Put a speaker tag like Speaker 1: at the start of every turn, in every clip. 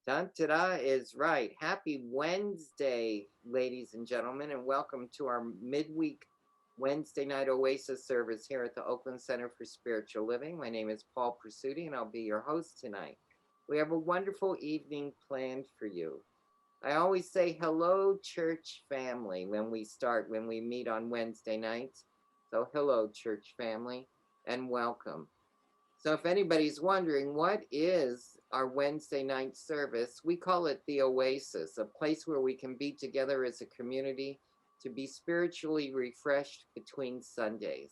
Speaker 1: Ta-da is right. Happy Wednesday, ladies and gentlemen, and welcome to our midweek Wednesday night Oasis service here at the Oakland Center for Spiritual Living. My name is Paul Pursuti, and I'll be your host tonight. We have a wonderful evening planned for you. I always say hello, church family, when we meet on Wednesday nights. So hello, church family, and welcome. So if anybody's wondering, what is our Wednesday night service? We call it the Oasis, a place where we can be together as a community to be spiritually refreshed between Sundays.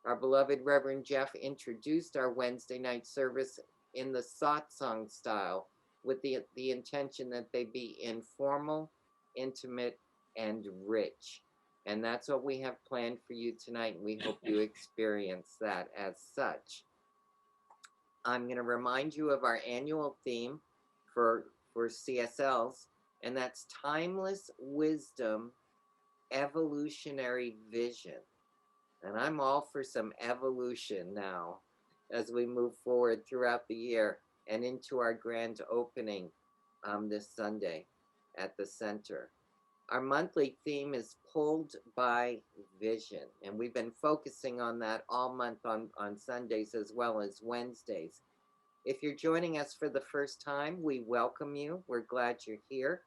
Speaker 1: Our beloved Reverend Jeff introduced our Wednesday night service in the satsang style with the intention that they be informal, intimate, and rich. And that's what we have planned for you tonight. And we hope you experience that as such. I'm going to remind you of our annual theme for CSLs, and that's timeless wisdom, evolutionary vision. And I'm all for some evolution now as we move forward throughout the year and into our grand opening this Sunday at the center. Our monthly theme is pulled by vision, and we've been focusing on that all month on Sundays as well as Wednesdays. If you're joining us for the first time, we welcome you. We're glad you're here.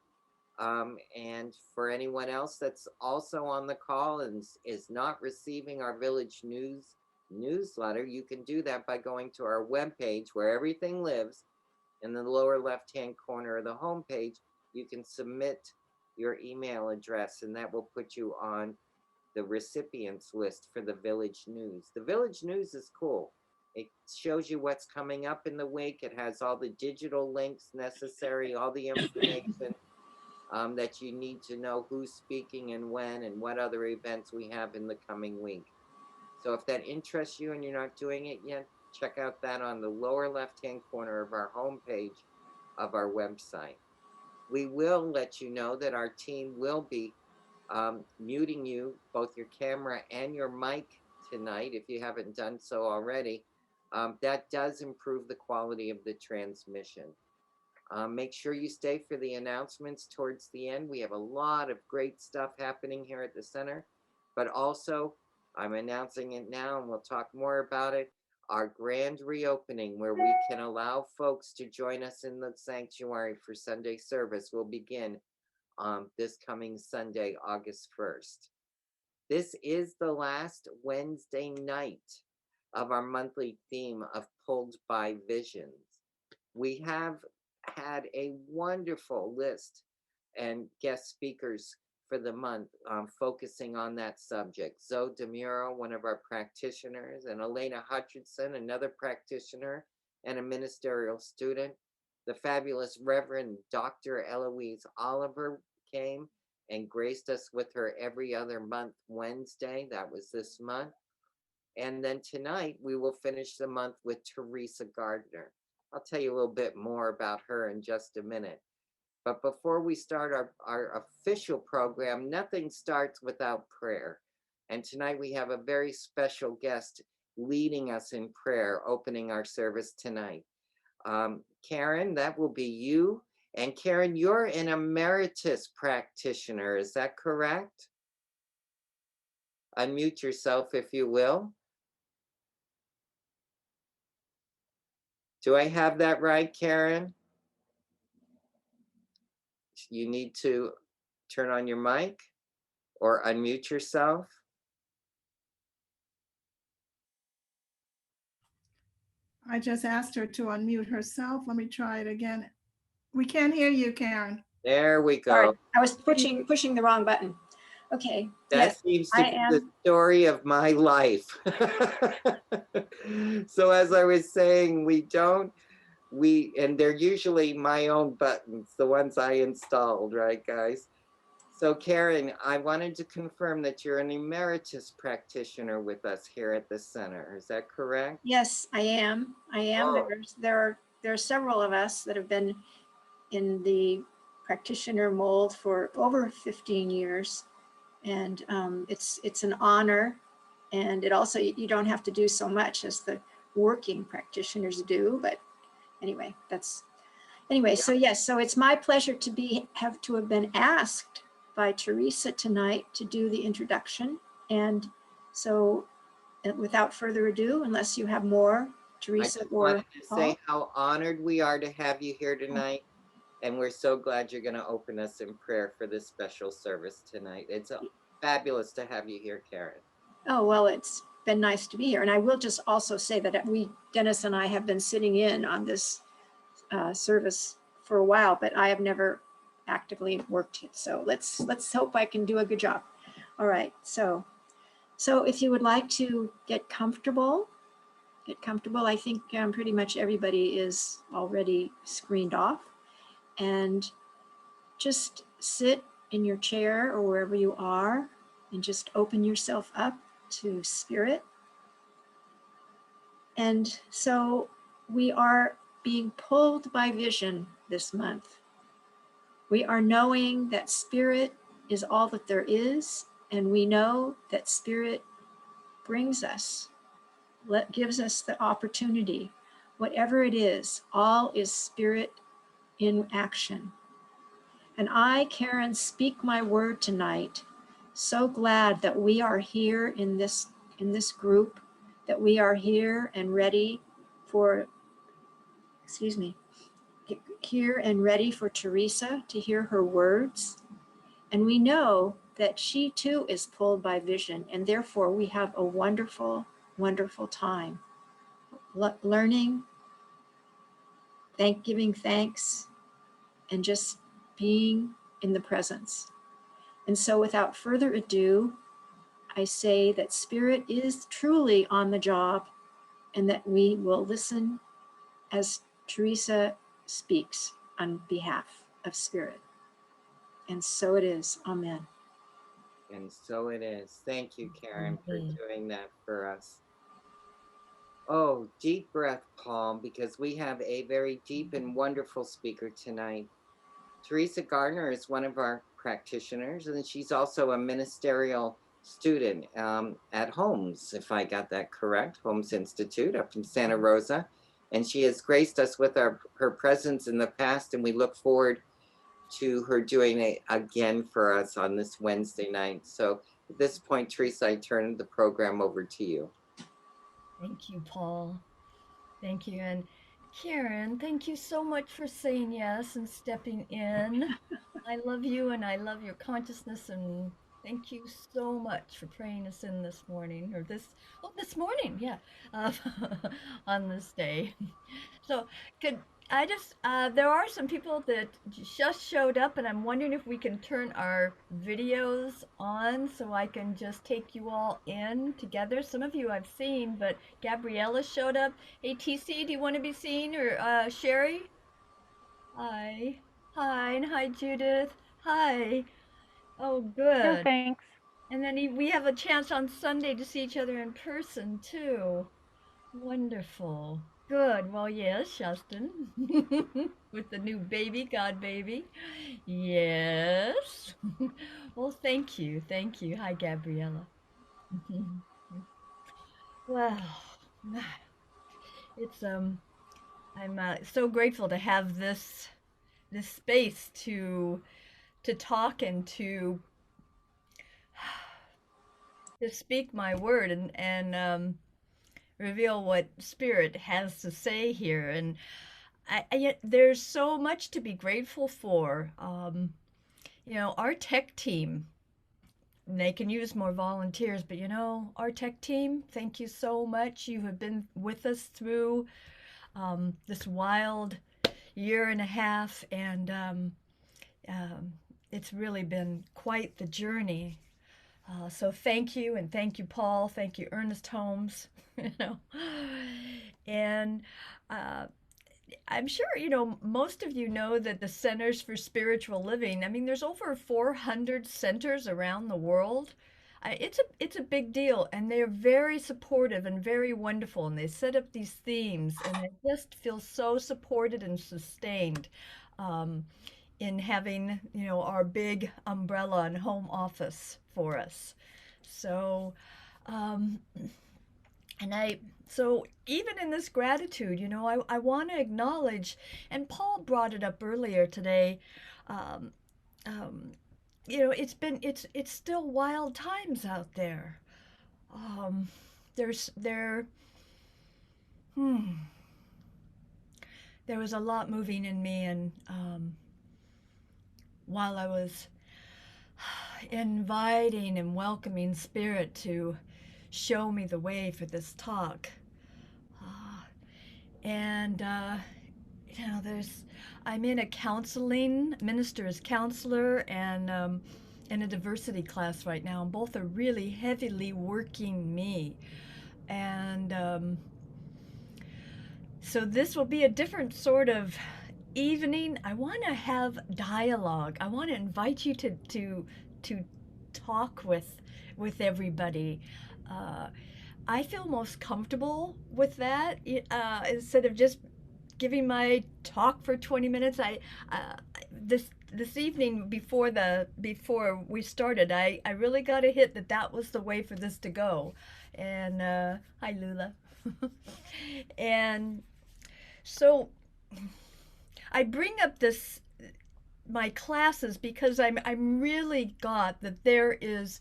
Speaker 1: And for anyone else that's also on the call and is not receiving our Village News newsletter, you can do that by going to our webpage where everything lives. In the lower left-hand corner of the homepage, you can submit your email address, and that will put you on the recipients list for the Village News. The Village News is cool. It shows you what's coming up in the week. It has all the digital links necessary, all the information that you need to know who's speaking and when and what other events we have in the coming week. So if that interests you and you're not doing it yet, check out that on the lower left-hand corner of our homepage of our website. We will let you know that our team will be muting you, both your camera and your mic tonight, if you haven't done so already. That does improve the quality of the transmission. Make sure you stay for the announcements towards the end. We have a lot of great stuff happening here at the center, but also I'm announcing it now and we'll talk more about it. Our grand reopening where we can allow folks to join us in the sanctuary for Sunday service will begin this coming Sunday, August 1st. This is the last Wednesday night of our monthly theme of Pulled by Visions. We have had a wonderful list and guest speakers for the month focusing on that subject. Zoe DeMuro, one of our practitioners, and Elena Hutchinson, another practitioner and a ministerial student. The fabulous Reverend Dr. Eloise Oliver came and graced us with her every other month Wednesday. That was this month. And then tonight we will finish the month with Teresa Gardner. I'll tell you a little bit more about her in just a minute. But before we start our official program, nothing starts without prayer. And tonight we have a very special guest leading us in prayer, opening our service tonight. Karen, that will be you. And Karen, you're an emeritus practitioner, is that correct? Unmute yourself if you will. Do I have that right, Karen? You need to turn on your mic or unmute yourself.
Speaker 2: I just asked her to unmute herself. Let me try it again. We can't hear you, Karen.
Speaker 1: There we go.
Speaker 3: Sorry, I was pushing the wrong button. Okay.
Speaker 1: That
Speaker 3: yes,
Speaker 1: seems to be the story of my life. So as I was saying, and they're usually my own buttons, the ones I installed, right, guys? So Karen, I wanted to confirm that you're an emeritus practitioner with us here at the center. Is that correct?
Speaker 3: Yes, I am.
Speaker 1: Oh.
Speaker 3: There are several of us that have been in the practitioner mold for over 15 years. And it's an honor. And it also, you don't have to do so much as the working practitioners do. But anyway, Anyway, so yes, so it's my pleasure to have been asked by Teresa tonight to do the introduction. And so without further ado, unless you have more, Teresa
Speaker 1: I just
Speaker 3: or
Speaker 1: wanted to say
Speaker 3: Paul.
Speaker 1: how honored we are to have you here tonight. And we're so glad you're going to open us in prayer for this special service tonight. It's fabulous to have you here, Karen.
Speaker 3: Oh, well, it's been nice to be here. And I will just also say that Dennis and I have been sitting in on this service for a while, but I have never actively worked it. So let's hope I can do a good job. All right. So if you would like to get comfortable. I think pretty much everybody is already screened off, and just sit in your chair or wherever you are and just open yourself up to Spirit. And so we are being pulled by vision this month. We are knowing that Spirit is all that there is, and we know that Spirit brings us, gives us the opportunity. Whatever it is, all is Spirit in action. And I, Karen, speak my word tonight. So glad that we are here in this group, that we are here and ready for, here and ready for Teresa to hear her words. And we know that she too is pulled by vision, and therefore we have a wonderful, wonderful time learning, giving thanks, and just being in the presence. And so without further ado, I say that Spirit is truly on the job, and that we will listen as Teresa speaks on behalf of Spirit. And so it is. Amen.
Speaker 1: And so it is. Thank you, Karen, for doing that for us. Oh, deep breath, Paul, because we have a very deep and wonderful speaker tonight. Teresa Gardner is one of our practitioners, and she's also a ministerial student at Holmes, if I got that correct, Holmes Institute up in Santa Rosa. And she has graced us with her presence in the past, and we look forward to her doing it again for us on this Wednesday night. So at this point, Teresa, I turn the program over to you.
Speaker 4: Thank you, Paul. Thank you. And Karen, thank you so much for saying yes and stepping in. I love you and I love your consciousness, and thank you so much for praying us in this morning, or this morning, yeah, on this day. So there are some people that just showed up, and I'm wondering if we can turn our videos on so I can just take you all in together. Some of you I've seen, but Gabriella showed up. Hey, TC, do you want to be seen? Or Sherry? Hi. Hi, and hi, Judith. Hi. Oh, good.
Speaker 5: No, thanks.
Speaker 4: And then we have a chance on Sunday to see each other in person, too. Wonderful. Good. Well, yes, Shaston. With the new baby, God baby. Yes. Well, thank you. Thank you. Hi, Gabriella. Well, it's I'm so grateful to have this space to talk and to speak my word and reveal what Spirit has to say here. And there's so much to be grateful for. Our tech team, they can use more volunteers, but our tech team, thank you so much. You have been with us through this wild year and a half, and it's really been quite the journey. So thank you, and thank you, Paul. Thank you, Ernest Holmes. And I'm sure most of you know that the Centers for Spiritual Living, I mean, there's over 400 centers around the world. It's a big deal, and they're very supportive and very wonderful, and they set up these themes, and I just feel so supported and sustained in having our big umbrella and home office for us. So So even in this gratitude, I want to acknowledge, and Paul brought it up earlier today. Um, um, it's still wild times out there. Um, there's there hmm, there was a lot moving in me, and while I was inviting and welcoming Spirit to show me the way for this talk, and there's I'm in a counseling minister's counselor and in a diversity class right now, and both are really heavily working me. And so this will be a different sort of evening. I want to have dialogue. I want to invite you to talk with everybody. I feel most comfortable with that, instead of just giving my talk for 20 minutes. This evening before we started, I really got a hit that was the way for this to go. And hi Lula. And so I bring up my classes because I'm really got that there is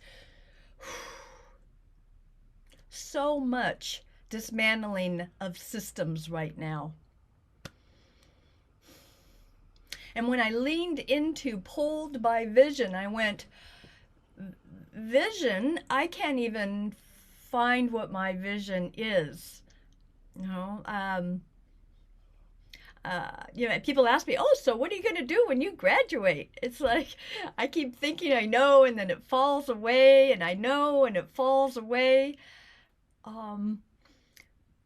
Speaker 4: so much dismantling of systems right now. And when I leaned into pulled by vision, I went, vision, I can't even find what my vision is. People ask me, oh, so what are you going to do when you graduate? It's like, I keep thinking I know, and then it falls away, and I know, and it falls away.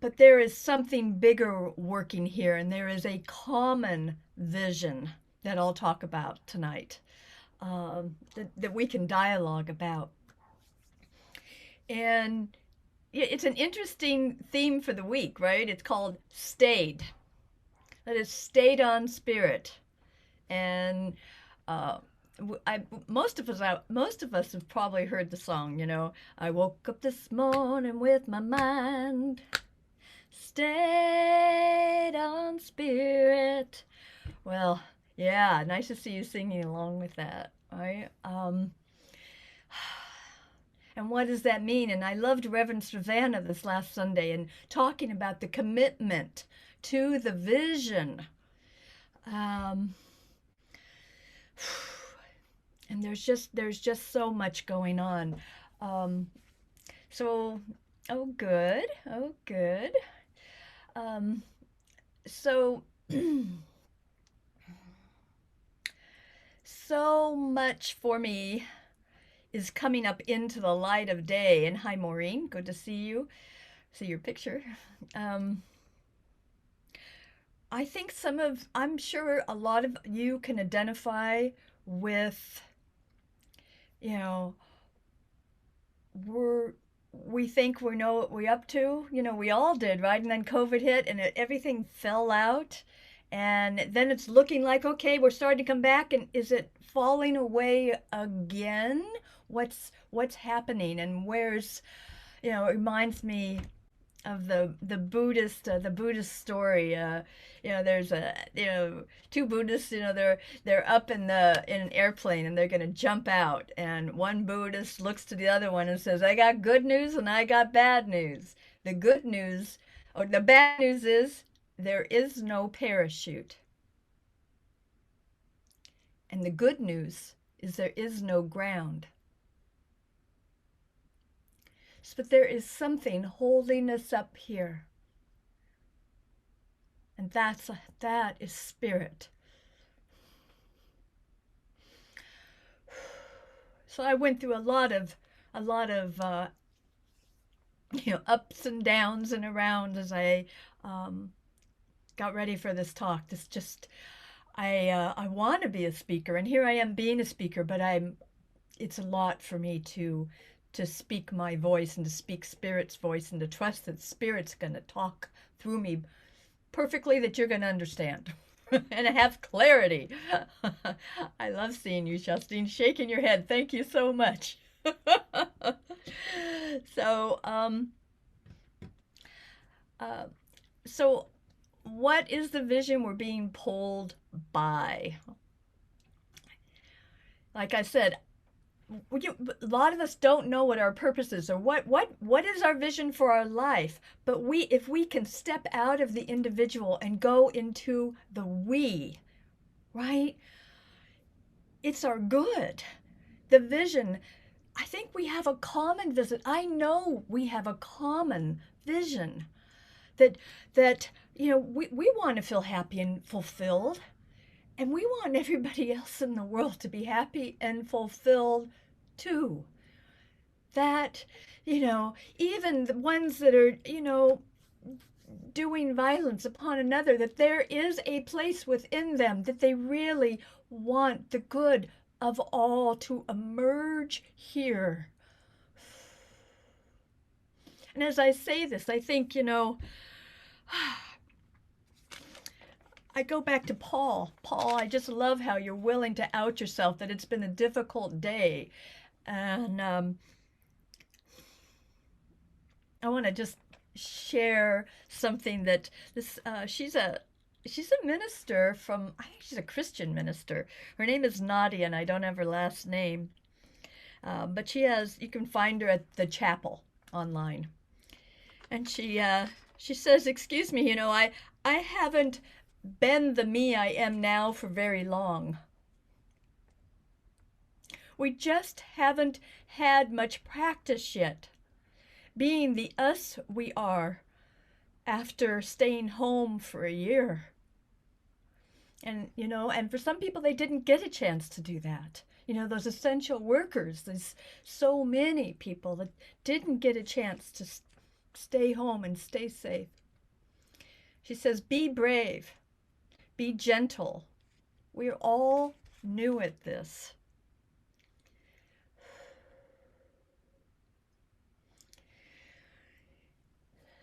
Speaker 4: But there is something bigger working here, and there is a common vision that I'll talk about tonight, that we can dialogue about. And it's an interesting theme for the week, right? It's called Stayed. That is, stayed on spirit. And most of us have probably heard the song, I woke up this morning with my mind stayed on spirit. Well, yeah, nice to see you singing along with that, right? And what does that mean? And I loved Reverend Savannah this last Sunday and talking about the commitment to the vision. And there's just so much going on. So, oh good. So so much for me is coming up into the light of day. And hi, Maureen, good to see you. See your picture. I think I'm sure a lot of you can identify with, we think we know what we're up to. We all did, right? And then COVID hit and everything fell out. And then it's looking like, okay, we're starting to come back. And is it falling away again? What's happening? And where's, it reminds me of the Buddhist story. There's two Buddhists. They're up in an airplane and they're gonna jump out. And one Buddhist looks to the other one and says, "I got good news and I got bad news. The good news, or the bad news is there is no parachute. And the good news is there is no ground." But there is something holding us up here. And that is spirit. So I went through a lot of ups and downs and around as I got ready for this talk. I want to be a speaker, and here I am being a speaker, but it's a lot for me to speak my voice and to speak Spirit's voice and to trust that Spirit's going to talk through me perfectly, that you're going to understand and have clarity. I love seeing you, Justine, shaking your head. Thank you so much. So, So what is the vision we're being pulled by? Like I said, a lot of us don't know what our purpose is or what is our vision for our life. But if we can step out of the individual and go into the we, right? It's our good. The vision, I think we have a common vision. I know we have a common vision that we want to feel happy and fulfilled. And we want everybody else in the world to be happy and fulfilled too. That, even the ones that are, doing violence upon another, that there is a place within them that they really want the good of all to emerge here. And as I say this, I think, I go back to Paul. Paul, I just love how you're willing to out yourself, that it's been a difficult day. And I want to just share something that she's a minister from, I think she's a Christian minister. Her name is Nadia, and I don't have her last name. But you can find her at the chapel online. And she says, excuse me, I haven't been the me I am now for very long. We just haven't had much practice yet, being the us we are after staying home for a year. And, and for some people, they didn't get a chance to do that. Those essential workers, there's so many people that didn't get a chance to stay home and stay safe. She says, be brave. Be gentle. We're all new at this.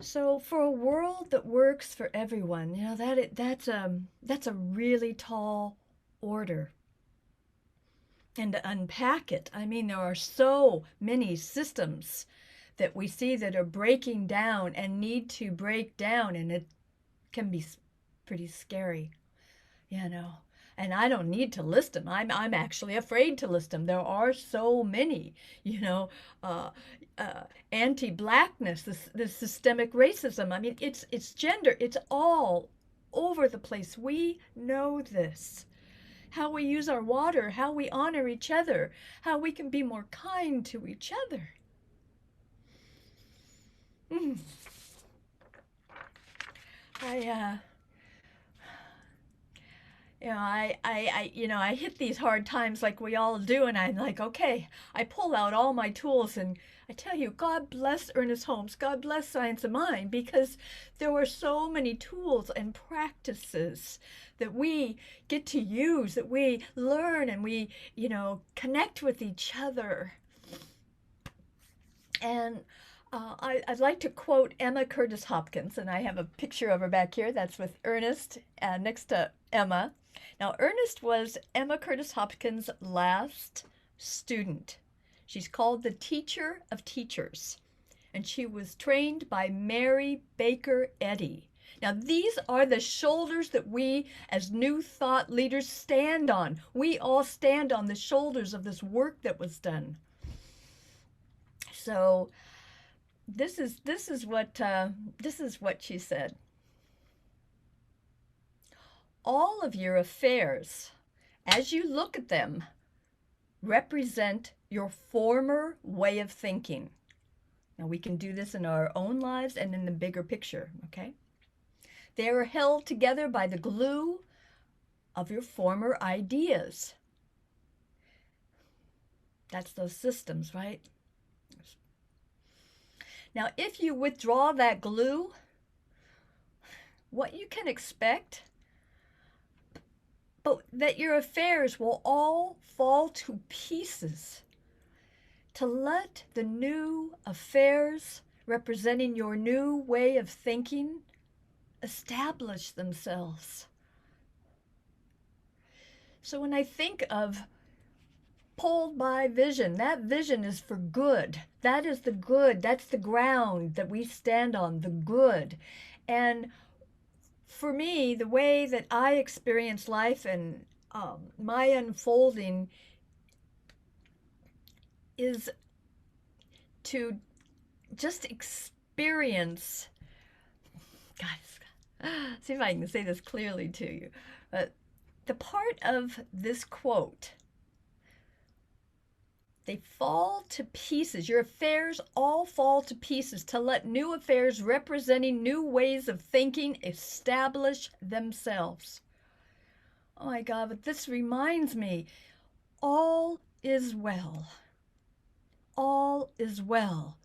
Speaker 4: So for a world that works for everyone, that's a really tall order. And to unpack it, I mean, there are so many systems that we see that are breaking down and need to break down, and it can be pretty scary. And I don't need to list them. I'm actually afraid to list them. There are so many, anti-blackness, this systemic racism. I mean, it's gender. It's all over the place. We know this. How we use our water, how we honor each other, how we can be more kind to each other. I hit these hard times like we all do, and I'm like, okay, I pull out all my tools, and I tell you, God bless Ernest Holmes, God bless Science of Mind, because there were so many tools and practices that we get to use, that we learn, and we, connect with each other. And I'd like to quote Emma Curtis Hopkins, and I have a picture of her back here. That's with Ernest next to Emma. Now, Ernest was Emma Curtis Hopkins' last student. She's called the Teacher of Teachers, and she was trained by Mary Baker Eddy. Now, these are the shoulders that we as new thought leaders stand on. We all stand on the shoulders of this work that was done. So this is what she said. All of your affairs, as you look at them, represent your former way of thinking. Now, we can do this in our own lives and in the bigger picture, okay? They are held together by the glue of your former ideas. That's those systems, right? Now, if you withdraw that glue, what you can expect, but that your affairs will all fall to pieces. To let the new affairs representing your new way of thinking establish themselves. So when I think of pulled by vision. That vision is for good. That is the good. That's the ground that we stand on, the good. And for me, the way that I experience life and my unfolding is to just experience, God, see if I can say this clearly to you. The part of this quote, they fall to pieces. Your affairs all fall to pieces to let new affairs representing new ways of thinking establish themselves. Oh my God, but this reminds me, all is well. All is well.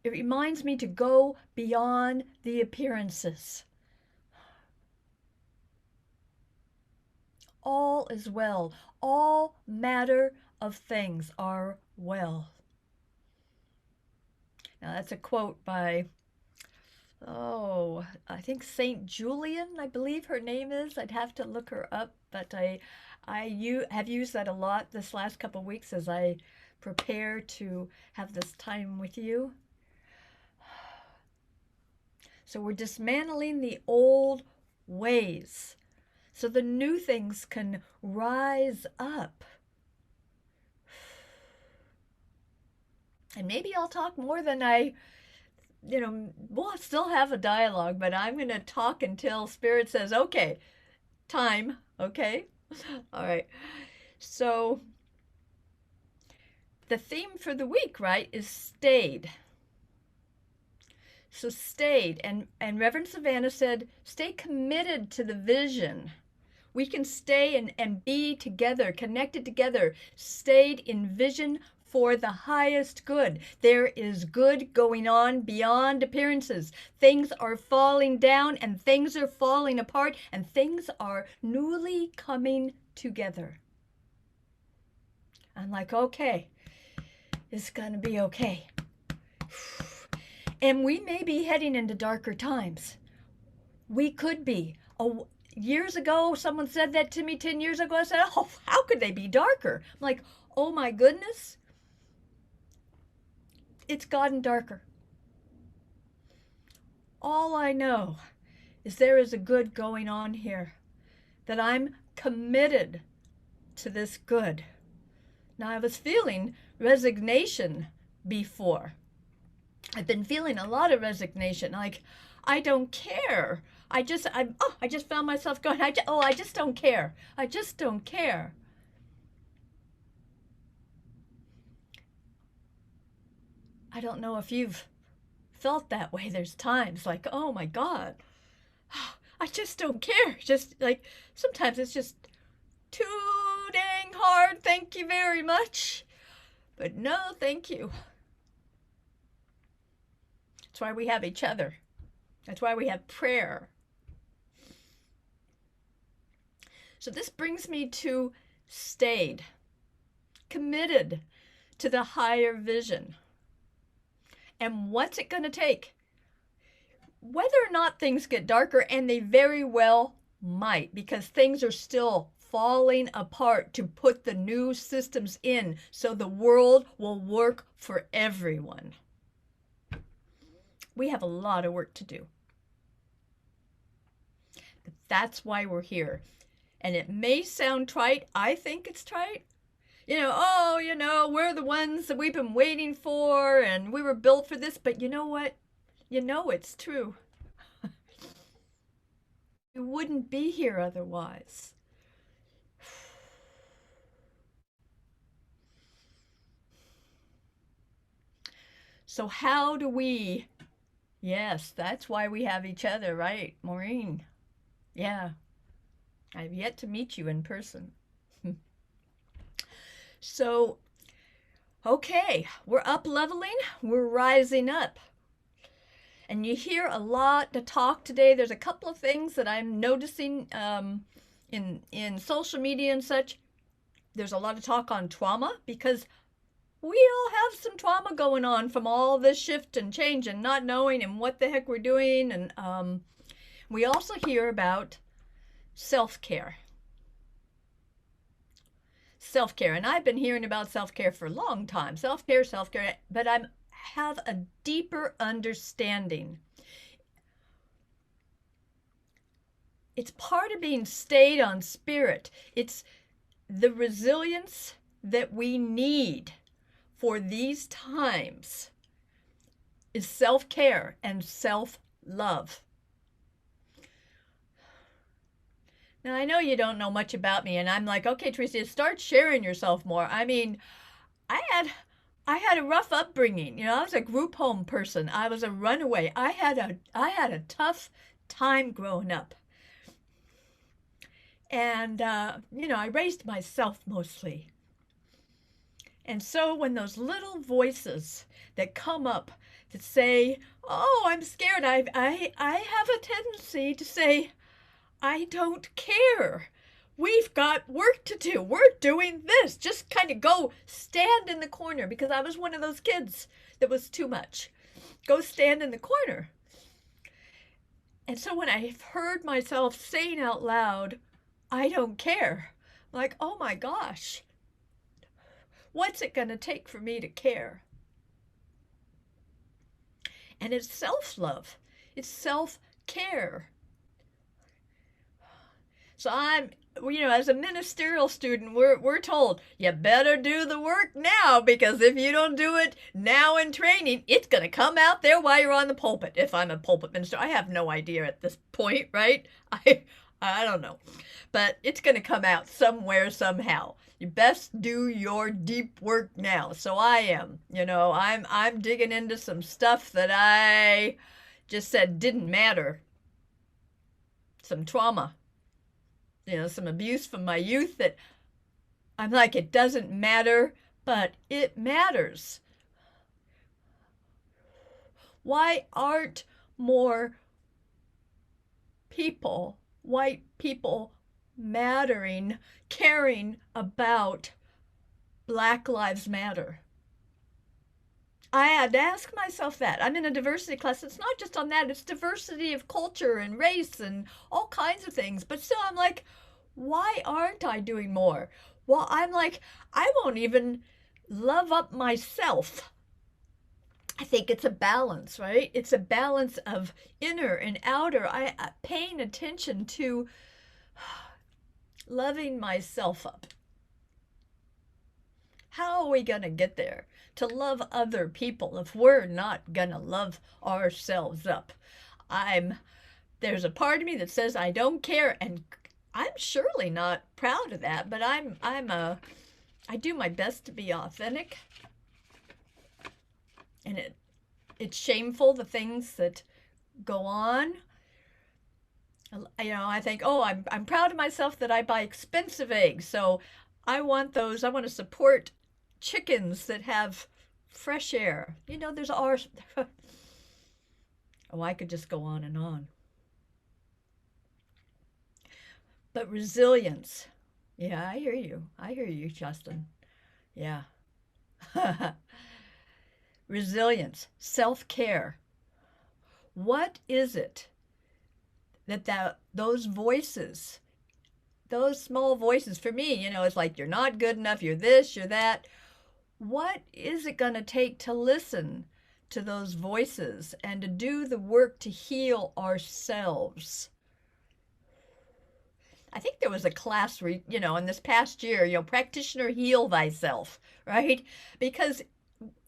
Speaker 4: It reminds me to go beyond the appearances. All is well. All matter of things are well. Now that's a quote by, I think St. Julian, I believe her name is. I'd have to look her up, but I have used that a lot this last couple of weeks as I prepare to have this time with you. So we're dismantling the old ways so the new things can rise up. And maybe I'll talk more than we'll still have a dialogue, but I'm going to talk until Spirit says, okay, time, okay? All right. So the theme for the week, right, is stayed. So stayed, and Reverend Savannah said, stay committed to the vision. We can stay and be together, connected together, stayed in vision for the highest good. There is good going on beyond appearances. Things are falling down and things are falling apart and things are newly coming together. I'm like, okay, it's going to be okay. And we may be heading into darker times. We could be. Years ago, someone said that to me 10 years ago. I said, oh, how could they be darker? I'm like, oh my goodness. It's gotten darker. All I know is there is a good going on here, that I'm committed to this good. Now, I was feeling resignation before. I've been feeling a lot of resignation, like, I don't care. I just found myself going, I just don't care. I just don't care. I don't know if you've felt that way. There's times like, oh my God, I just don't care. Just like, sometimes it's just too dang hard. Thank you very much. But no, thank you. That's why we have each other. That's why we have prayer. So this brings me to stayed, committed to the higher vision. And what's it going to take? Whether or not things get darker, and they very well might, because things are still falling apart to put the new systems in so the world will work for everyone. We have a lot of work to do. But that's why we're here. And it may sound trite. I think it's trite. We're the ones that we've been waiting for and we were built for this. But you know what? It's true. You wouldn't be here otherwise. So how do we... Yes, that's why we have each other, right, Maureen? Yeah. I've yet to meet you in person. So, okay, we're up leveling, we're rising up. And you hear a lot to talk today. There's a couple of things that I'm noticing in social media and such. There's a lot of talk on trauma, because we all have some trauma going on from all this shift and change and not knowing and what the heck we're doing. And we also hear about self-care. self-care, and I've been hearing about self-care for a long time. Self-care, but I have a deeper understanding. It's part of being stayed on spirit. It's the resilience that we need for these times is self-care and self-love. Now, I know you don't know much about me, and I'm like, okay, Teresa, start sharing yourself more. I mean, I had a rough upbringing. You know, I was a group home person. I was a runaway. I had a tough time growing up. And, you know, I raised myself mostly. And so when those little voices that come up that say, oh, I'm scared, I have a tendency to say, I don't care. We've got work to do. We're doing this. Just kind of go stand in the corner, because I was one of those kids that was too much. Go stand in the corner. And so when I heard myself saying out loud, I don't care, I'm like, oh my gosh, what's it going to take for me to care? And it's self-love. It's self-care. So you know, as a ministerial student, we're told, you better do the work now, because if you don't do it now in training, it's going to come out there while you're on the pulpit. If I'm a pulpit minister, I have no idea at this point, right? I don't know, but it's going to come out somewhere, somehow. You best do your deep work now. So I am, you know, I'm digging into some stuff that I just said didn't matter. Some trauma. You know, some abuse from my youth that I'm like, it doesn't matter, but it matters. Why aren't more people, white people, caring about Black Lives Matter? I had to ask myself that. I'm in a diversity class. It's not just on that. It's diversity of culture and race and all kinds of things. But still, I'm like, why aren't I doing more? Well, I'm like, I won't even love up myself. I think it's a balance, right? It's a balance of inner and outer. I paying attention to loving myself up. How are we going to get there? To love other people if we're not going to love ourselves up? There's a part of me that says I don't care, and I'm surely not proud of that, but I do my best to be authentic. And it's shameful, the things that go on. You know, I think, oh, I'm proud of myself that I buy expensive eggs, so I want those. I want to support chickens that have fresh air. You know, there's ours. Oh, I could just go on and on. But resilience. Yeah, I hear you. I hear you, Justin. Yeah. Resilience, self-care. What is it that those voices, those small voices, for me, you know, it's like, you're not good enough, you're this, you're that. What is it going to take to listen to those voices and to do the work to heal ourselves? I think there was a class, you know, in this past year, you know, Practitioner, Heal Thyself, right? Because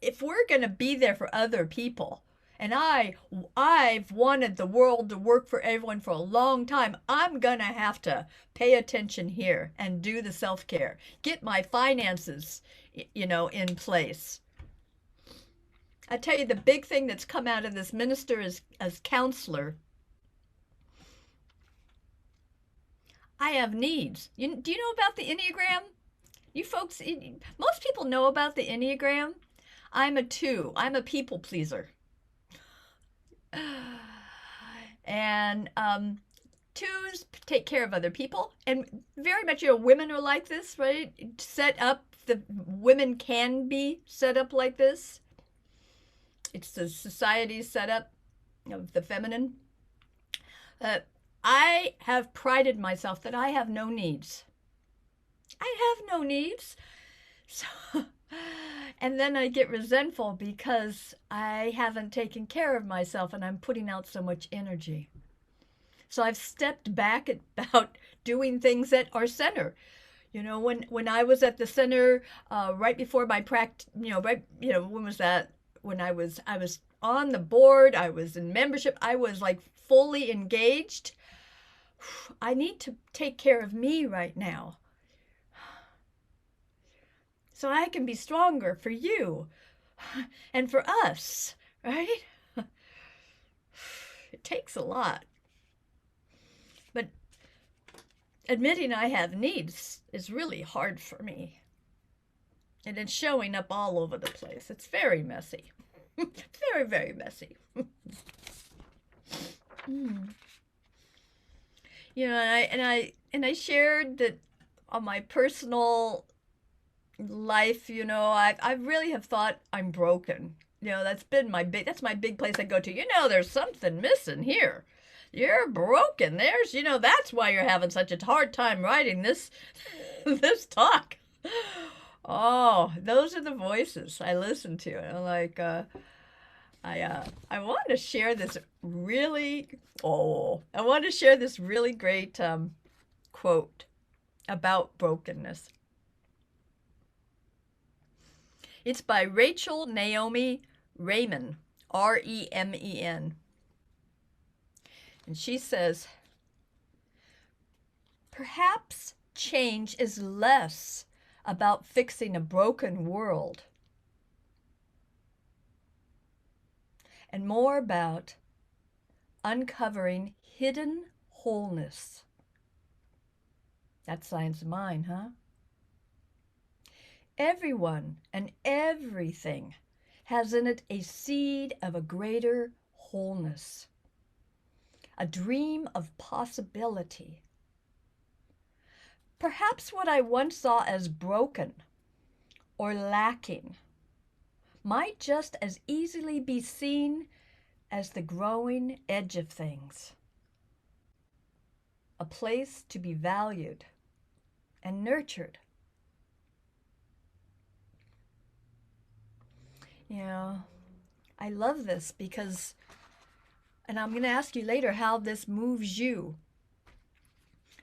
Speaker 4: if we're going to be there for other people, and I've wanted the world to work for everyone for a long time, I'm going to have to pay attention here and do the self-care, get my finances, you know, in place. I tell you, the big thing that's come out of this minister as counselor, I have needs. Do you know about the Enneagram? You folks, most people know about the Enneagram. I'm a 2. I'm a people pleaser. And 2s take care of other people. And very much, you know, women are like this, right? The women can be set up like this. It's the society's setup of the feminine. I have prided myself that I have no needs. I have no needs. So, and then I get resentful because I haven't taken care of myself and I'm putting out so much energy. So I've stepped back about doing things at our center. You know, when I was at the center, right before my practice, when was that? When I was on the board, I was in membership, I was like fully engaged. I need to take care of me right now, so I can be stronger for you and for us, right? It takes a lot. But admitting I have needs is really hard for me. And it's showing up all over the place. It's very messy. Very, very messy. You know, and I shared that on my personal life, you know, I really have thought I'm broken. You know, that's my big place I go to. You know, there's something missing here. You're broken. That's why you're having such a hard time writing this this talk. Oh, those are the voices I listen to. And I'm like, I want to share this really great quote about brokenness. It's by Rachel Naomi Remen, Remen. And she says, perhaps change is less about fixing a broken world and more about uncovering hidden wholeness. That's science of mind, huh? Everyone and everything has in it a seed of a greater wholeness, a dream of possibility. Perhaps what I once saw as broken or lacking might just as easily be seen as the growing edge of things, a place to be valued and nurtured. You know, I love this because, and I'm going to ask you later how this moves you.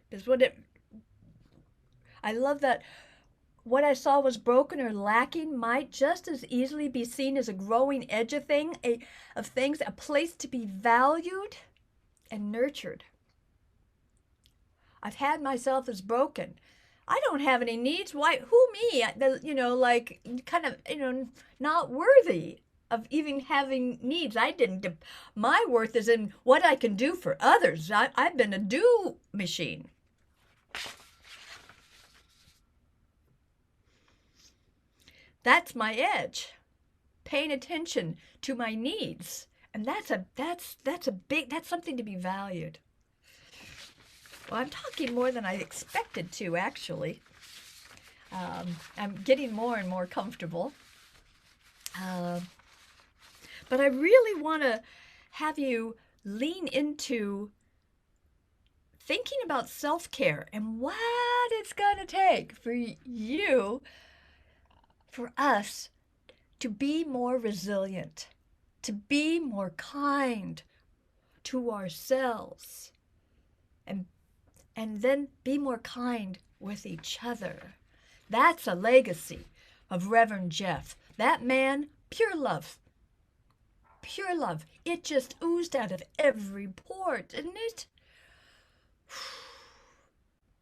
Speaker 4: Because I love that what I saw was broken or lacking might just as easily be seen as a growing edge of things, a place to be valued and nurtured. I've had myself as broken. I don't have any needs. Why? Who me? Not worthy of even having needs. My worth is in what I can do for others. I've been a do machine. That's my edge. Paying attention to my needs. And that's something to be valued. Well, I'm talking more than I expected to, actually. I'm getting more and more comfortable. But I really want to have you lean into thinking about self-care and what it's going to take for us to be more resilient, to be more kind to ourselves, and then be more kind with each other. That's a legacy of Reverend Jeff. That man, pure love. Pure love. It just oozed out of every pore, didn't it?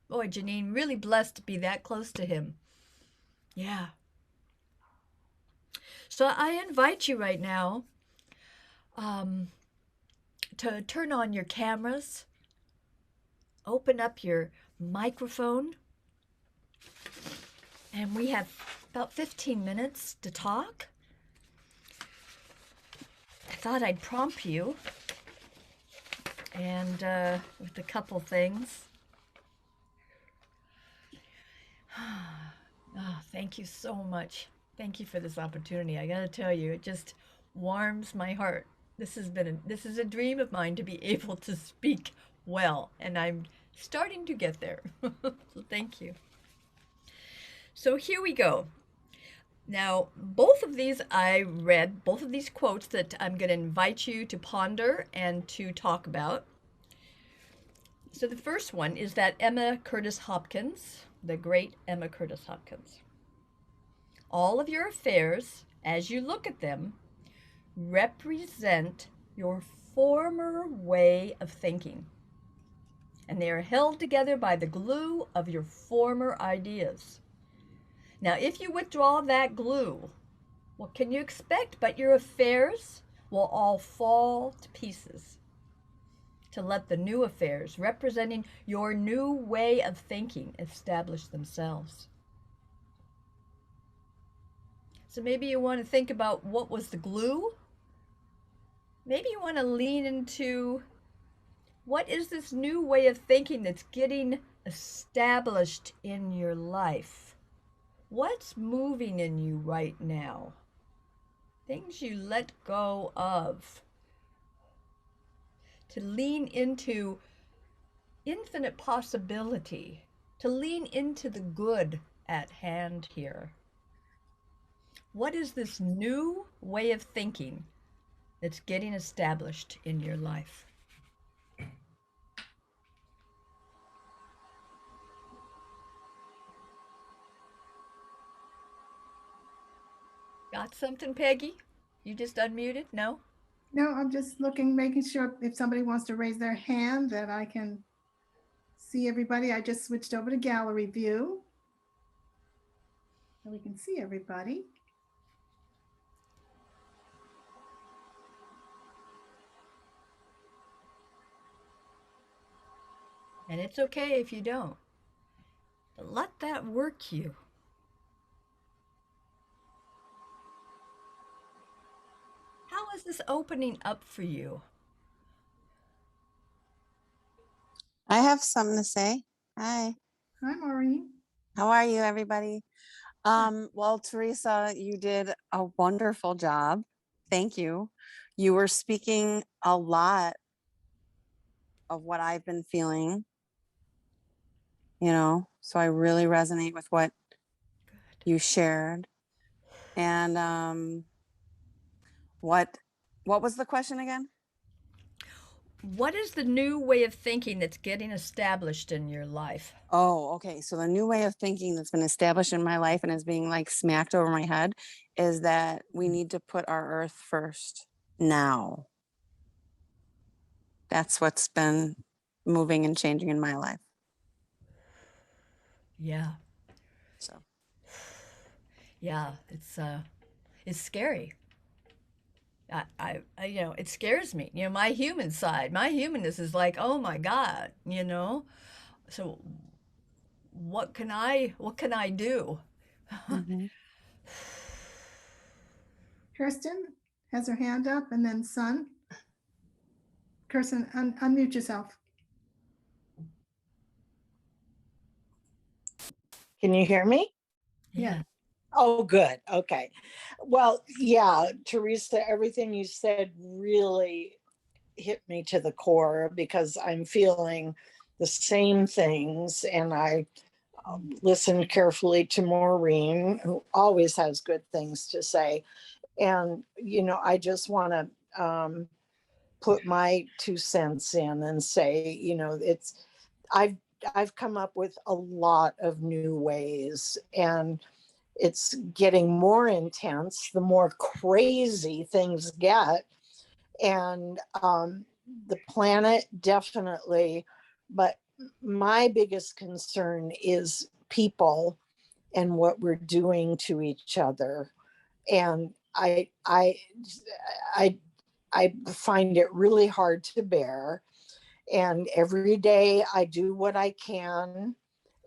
Speaker 4: Boy, Janine, really blessed to be that close to him. Yeah. So I invite you right now to turn on your cameras, open up your microphone, and we have about 15 minutes to talk. I thought I'd prompt you and with a couple things. Oh, thank you so much. Thank you for this opportunity. I got to tell you, it just warms my heart. This is a dream of mine to be able to speak well, and I'm starting to get there. So thank you. So here we go. Now, both of these I read, both of these quotes that I'm going to invite you to ponder and to talk about. So the first one is that Emma Curtis Hopkins, the great Emma Curtis Hopkins. All of your affairs, as you look at them, represent your former way of thinking, and they are held together by the glue of your former ideas. Now, if you withdraw that glue, what can you expect but your affairs will all fall to pieces, to let the new affairs representing your new way of thinking establish themselves. So maybe you want to think about what was the glue. Maybe you want to lean into what is this new way of thinking that's getting established in your life? What's moving in you right now? Things you let go of. To lean into infinite possibility, to lean into the good at hand here. What is this new way of thinking that's getting established in your life? Got something, Peggy? You just unmuted? No?
Speaker 2: No, I'm just looking, making sure if somebody wants to raise their hand that I can see everybody. I just switched over to gallery view. So we can see everybody.
Speaker 4: And it's okay if you don't. But let that work you. How is this opening up for you?
Speaker 5: I have something to say. Hi,
Speaker 2: Hi, Maureen.
Speaker 5: how are you, everybody? Well, Teresa, you did a wonderful job. Thank you. You were speaking a lot of what I've been feeling, so I really resonate with what you shared. And what was the question again?
Speaker 4: What is the new way of thinking that's getting established in your life?
Speaker 5: Oh, okay. So the new way of thinking that's been established in my life and is being like smacked over my head is that we need to put our earth first now. That's what's been moving and changing in my life.
Speaker 4: Yeah.
Speaker 5: So
Speaker 4: Yeah, it's scary. I it scares me. My human side, my humanness is like, oh my God, So what can I do?
Speaker 5: mhm.
Speaker 2: Kirsten has her hand up, and then Sun. Kirsten, unmute yourself.
Speaker 6: Can you hear me?
Speaker 4: Yeah.
Speaker 6: Oh, good. Okay. Well, yeah, Teresa, everything you said really hit me to the core because I'm feeling the same things. And I listened carefully to Maureen, who always has good things to say. And, I just want to put my 2 cents in and say, I've come up with a lot of new ways, and it's getting more intense the more crazy things get. And the planet definitely, but my biggest concern is people and what we're doing to each other. And I find it really hard to bear. And every day I do what I can,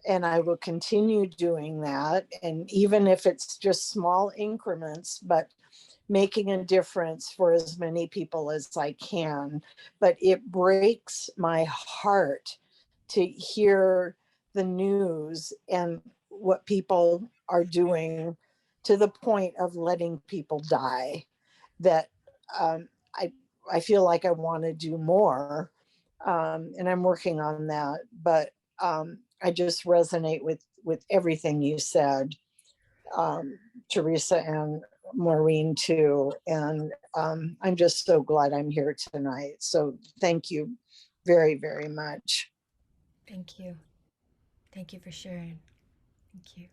Speaker 6: and I will continue doing that. And even if it's just small increments, but making a difference for as many people as I can. But it breaks my heart to hear the news and what people are doing to the point of letting people die. That um, I feel like I want to do more, and I'm working on that. But I just resonate with with everything you said, Teresa and Maureen too. And I'm just so glad I'm here tonight. So thank you very, very much.
Speaker 4: Thank you. Thank you for sharing. Thank you.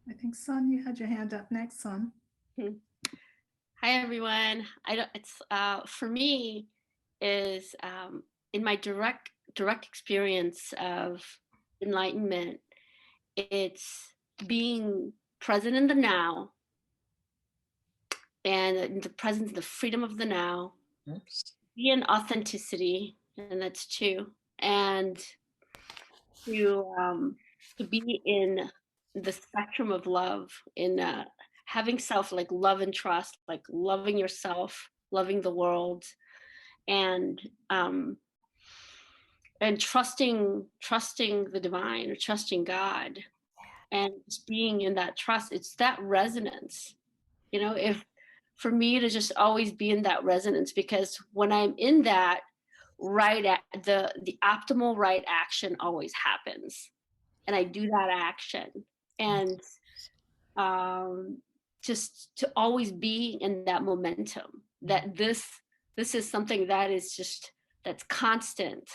Speaker 2: I think, Son, you had your hand up next, Son.
Speaker 7: Hi everyone. I don't. It's for me is in my direct experience of enlightenment. It's being present in the now, and in the presence, the freedom of the now. Be in authenticity, and that's two, and to be in the spectrum of love, in having self, like love and trust, like loving yourself, loving the world, and trusting the divine, or trusting God, and just being in that trust. It's that resonance, if for me to just always be in that resonance, because when I'm in that right at the optimal right action always happens, and I do that action, and just to always be in that momentum, that this is something that is just, that's constant,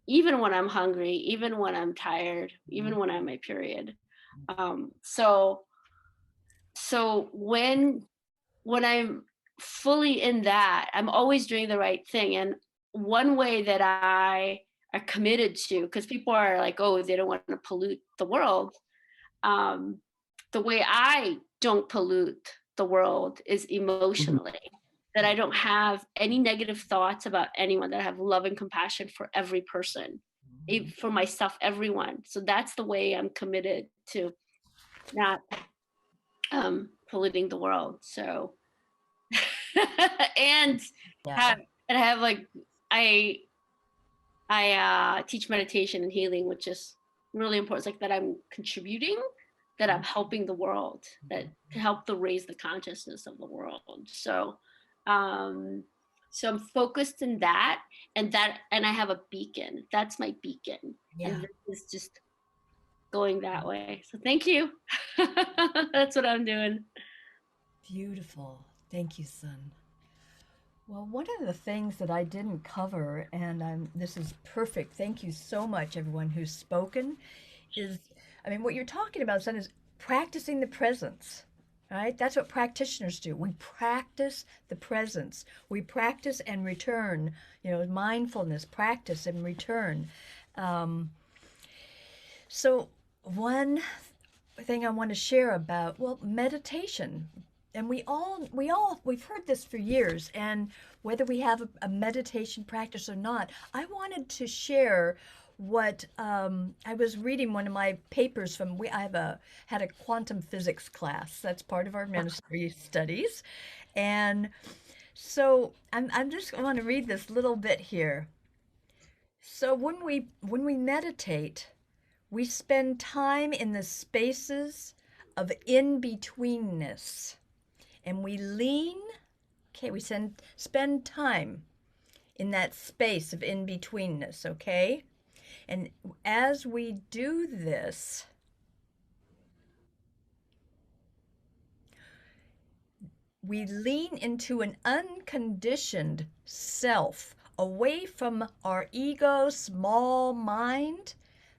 Speaker 7: even when I'm hungry, even when I'm tired, even when I'm my period. So when I'm fully in that, I'm always doing the right thing. And one way that I are committed to, because people are like, oh, they don't want to pollute the world. The way I don't pollute the world is emotionally, that I don't have any negative thoughts about anyone, that I have love and compassion for every person, for myself, everyone. So that's the way I'm committed to not polluting the world. So and
Speaker 4: Yeah.
Speaker 7: I have like, I teach meditation and healing, which is really important. It's like that I'm contributing, that I'm helping the world, that to help to raise the consciousness of the world. So so I'm focused in that, and I have a beacon. That's my beacon.
Speaker 4: Yeah.
Speaker 7: And this is just going that way. So thank you. That's what I'm doing.
Speaker 4: Beautiful. Thank you, Son. Well, one of the things that I didn't cover, and this is perfect. Thank you so much, everyone who's spoken, is, what you're talking about, Son, is practicing the presence, right? That's what practitioners do. We practice the presence. We practice and return, mindfulness, practice and return. So one thing I want to share about, meditation. And we've heard this for years, and whether we have a meditation practice or not, I wanted to share what I was reading one of my papers from. Had a quantum physics class. That's part of our ministry studies, and so I'm just want to read this little bit here. So when we meditate, we spend time in the spaces of in-betweenness. And we spend time in that space of in-betweenness, okay? And as we do this, we lean into an unconditioned self, away from our ego, small mind.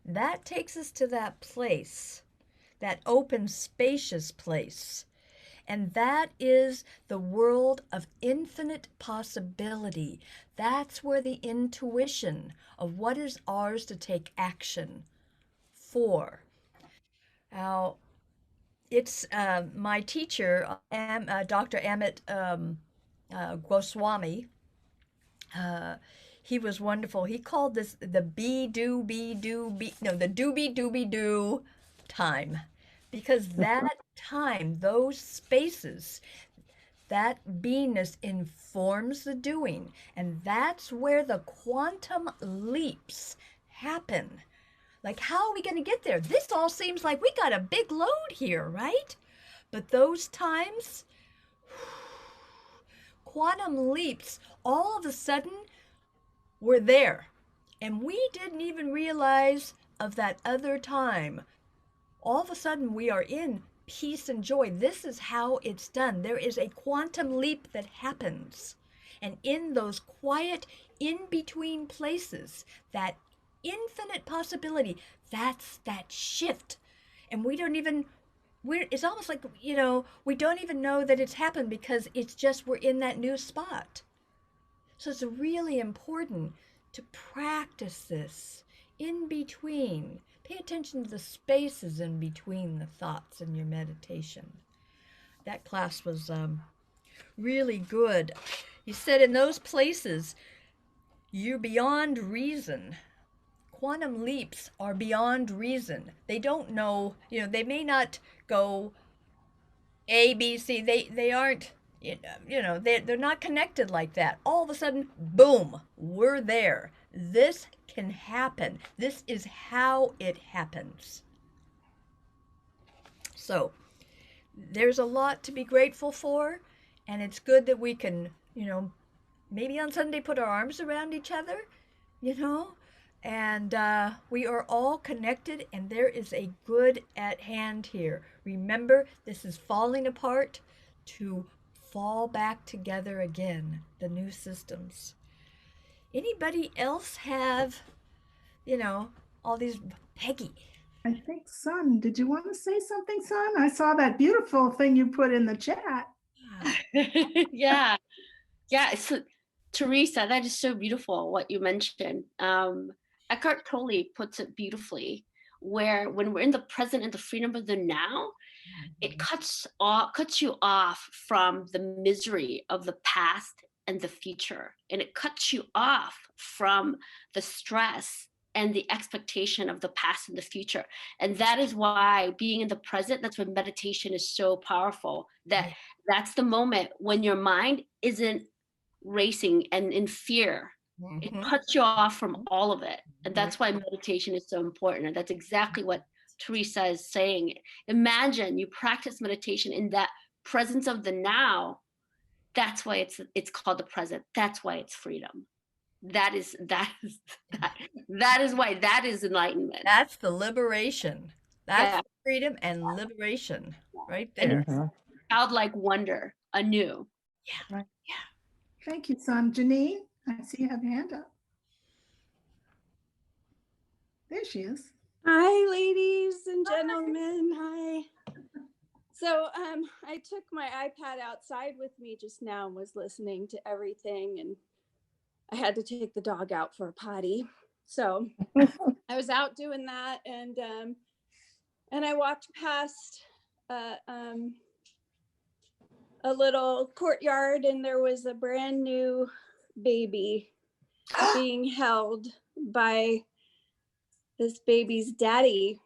Speaker 4: That takes us to that place, that open, spacious place. And that is the world of infinite possibility. That's where the intuition of what is ours to take action for. Now, it's my teacher, Dr. Amit Goswami. He was wonderful. He called this the be do be do be no the doobie doobie do time, because that time, those spaces, that beingness informs the doing, and that's where the quantum leaps happen. Like, how are we going to get there? This all seems like we got a big load here, right? But those times, quantum leaps, all of a sudden, we're there. And we didn't even realize of that other time, all of a sudden we are in peace and joy. This is how it's done. There is a quantum leap that happens. And in those quiet, in between places, that infinite possibility, that's that shift. And we don't even, it's almost like, we don't even know that it's happened because it's just we're in that new spot. So it's really important to practice this in between. Pay attention to the spaces in between the thoughts in your meditation. That class was really good. You said in those places, you're beyond reason. Quantum leaps are beyond reason. They don't know, they may not go A, B, C. They aren't, they're not connected like that. All of a sudden, boom, we're there. This can happen. This is how it happens. So there's a lot to be grateful for, and it's good that we can, maybe on Sunday put our arms around each other, and we are all connected, and there is a good at hand here. Remember, this is falling apart to fall back together again, the new systems. Anybody else have, all these, Peggy?
Speaker 2: I think, son, did you want to say something, son? I saw that beautiful thing you put in the chat.
Speaker 7: Yeah. So, Teresa, that is so beautiful what you mentioned. Eckhart Tolle puts it beautifully, where when we're in the present and the freedom of the now, it cuts you off from the misery of the past and the future, and it cuts you off from the stress and the expectation of the past and the future. And that is why being in the present, that's when meditation is so powerful. That's the moment when your mind isn't racing and in fear. It cuts you off from all of it. And that's why meditation is so important. And that's exactly what Teresa is saying. Imagine you practice meditation in that presence of the now. That's why it's called the present. That's why it's freedom. That is why that is enlightenment.
Speaker 4: That's the liberation. That's freedom and liberation right there.
Speaker 7: And childlike wonder anew.
Speaker 4: Yeah.
Speaker 2: Thank you, son. Janine, I see you have your hand up. There she is.
Speaker 8: Hi, ladies and gentlemen. Hi. So I took my iPad outside with me just now and was listening to everything, and I had to take the dog out for a potty. So I was out doing that, and I walked past a little courtyard, and there was a brand new baby being held by this baby's daddy.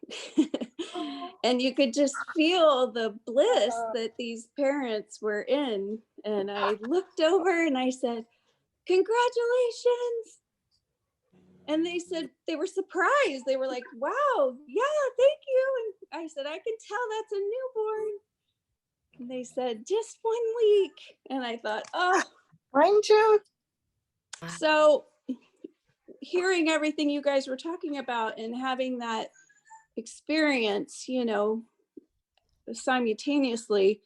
Speaker 8: And you could just feel the bliss that these parents were in. And I looked over and I said, "Congratulations." And they said, they were surprised. They were like, "Wow, yeah, thank you." And I said, "I can tell that's a newborn." And they said, "Just 1 week." And I thought, oh,
Speaker 6: Mind you.
Speaker 8: So hearing everything you guys were talking about and having that experience, simultaneously,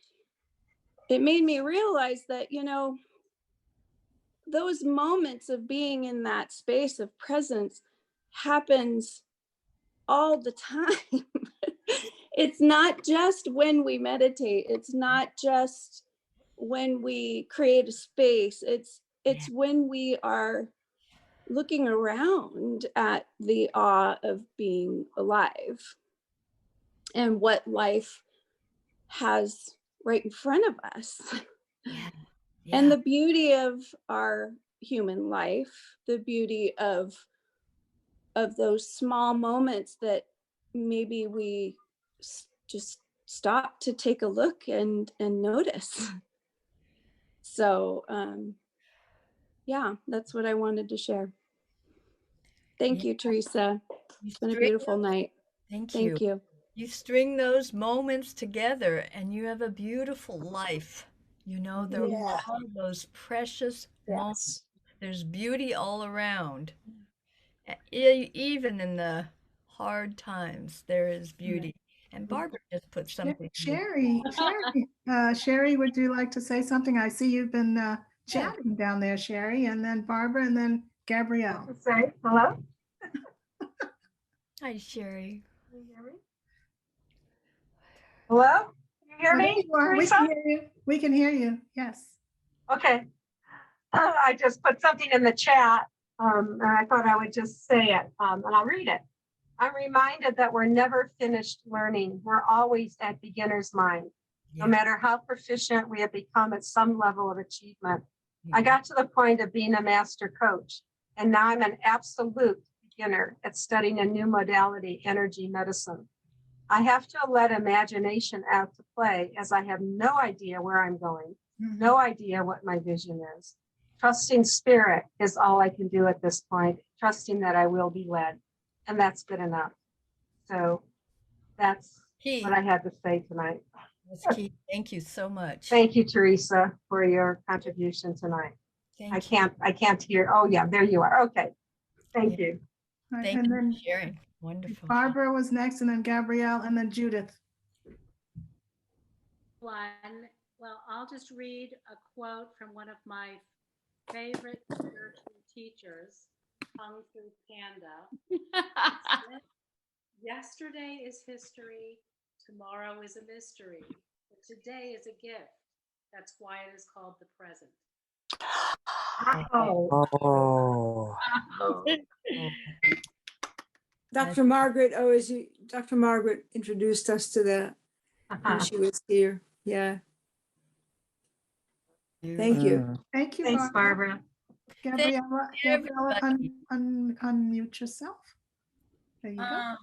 Speaker 8: it made me realize that, those moments of being in that space of presence happens all the time. It's not just when we meditate. It's not just when we create a space. It's when we are looking around at the awe of being alive and what life has right in front of us. And the beauty of our human life, the beauty of those small moments that maybe we just stop to take a look and notice. So that's what I wanted to share. Thank you, Teresa. It's been a beautiful night.
Speaker 4: Thank
Speaker 8: you.
Speaker 4: You string those moments together and you have a beautiful life. There are those precious moments. There's beauty all around. Even in the hard times, there is beauty. And Barbara just put something.
Speaker 2: Sherry, would you like to say something? I see you've been chatting down there, Sherry, and then Barbara, and then Gabrielle.
Speaker 9: Say hello.
Speaker 4: Hi, Sherry.
Speaker 9: Can you hear me? Hello? Can you hear
Speaker 2: Oh, there
Speaker 9: me?
Speaker 2: you are. We
Speaker 9: Teresa?
Speaker 2: can hear you. We can hear you. Yes.
Speaker 9: Okay. I just put something in the chat, and I thought I would just say it, and I'll read it. I'm reminded that we're never finished learning. We're always at beginner's mind, no matter how proficient we have become at some level of achievement. I got to the point of being a master coach, and now I'm an absolute beginner at studying a new modality, energy medicine. I have to let imagination out to play, as I have no idea where I'm going, no idea what my vision is. Trusting spirit is all I can do at this point, trusting that I will be led, and that's good enough. So that's what I had to say tonight.
Speaker 4: That's key. Thank you so much.
Speaker 9: Thank you, Teresa, for your contribution tonight. I can't hear. Oh yeah, there you are. Okay. Thank you.
Speaker 2: Right,
Speaker 4: Thank
Speaker 2: and
Speaker 4: you
Speaker 2: then
Speaker 4: for sharing. Wonderful.
Speaker 2: Barbara was next, and then Gabrielle, and then Judith.
Speaker 10: Well, I'll just read a quote from one of my favorite spiritual teachers, Kung Fu Panda. Yesterday is history, tomorrow is a mystery, but today is a gift. That's why it is called the present.
Speaker 5: Oh.
Speaker 11: Dr. Margaret introduced us to that when she was here. Yeah. Thank you.
Speaker 2: Thank you,
Speaker 9: Thanks, Barbara.
Speaker 2: Gabriella, unmute yourself. There you go.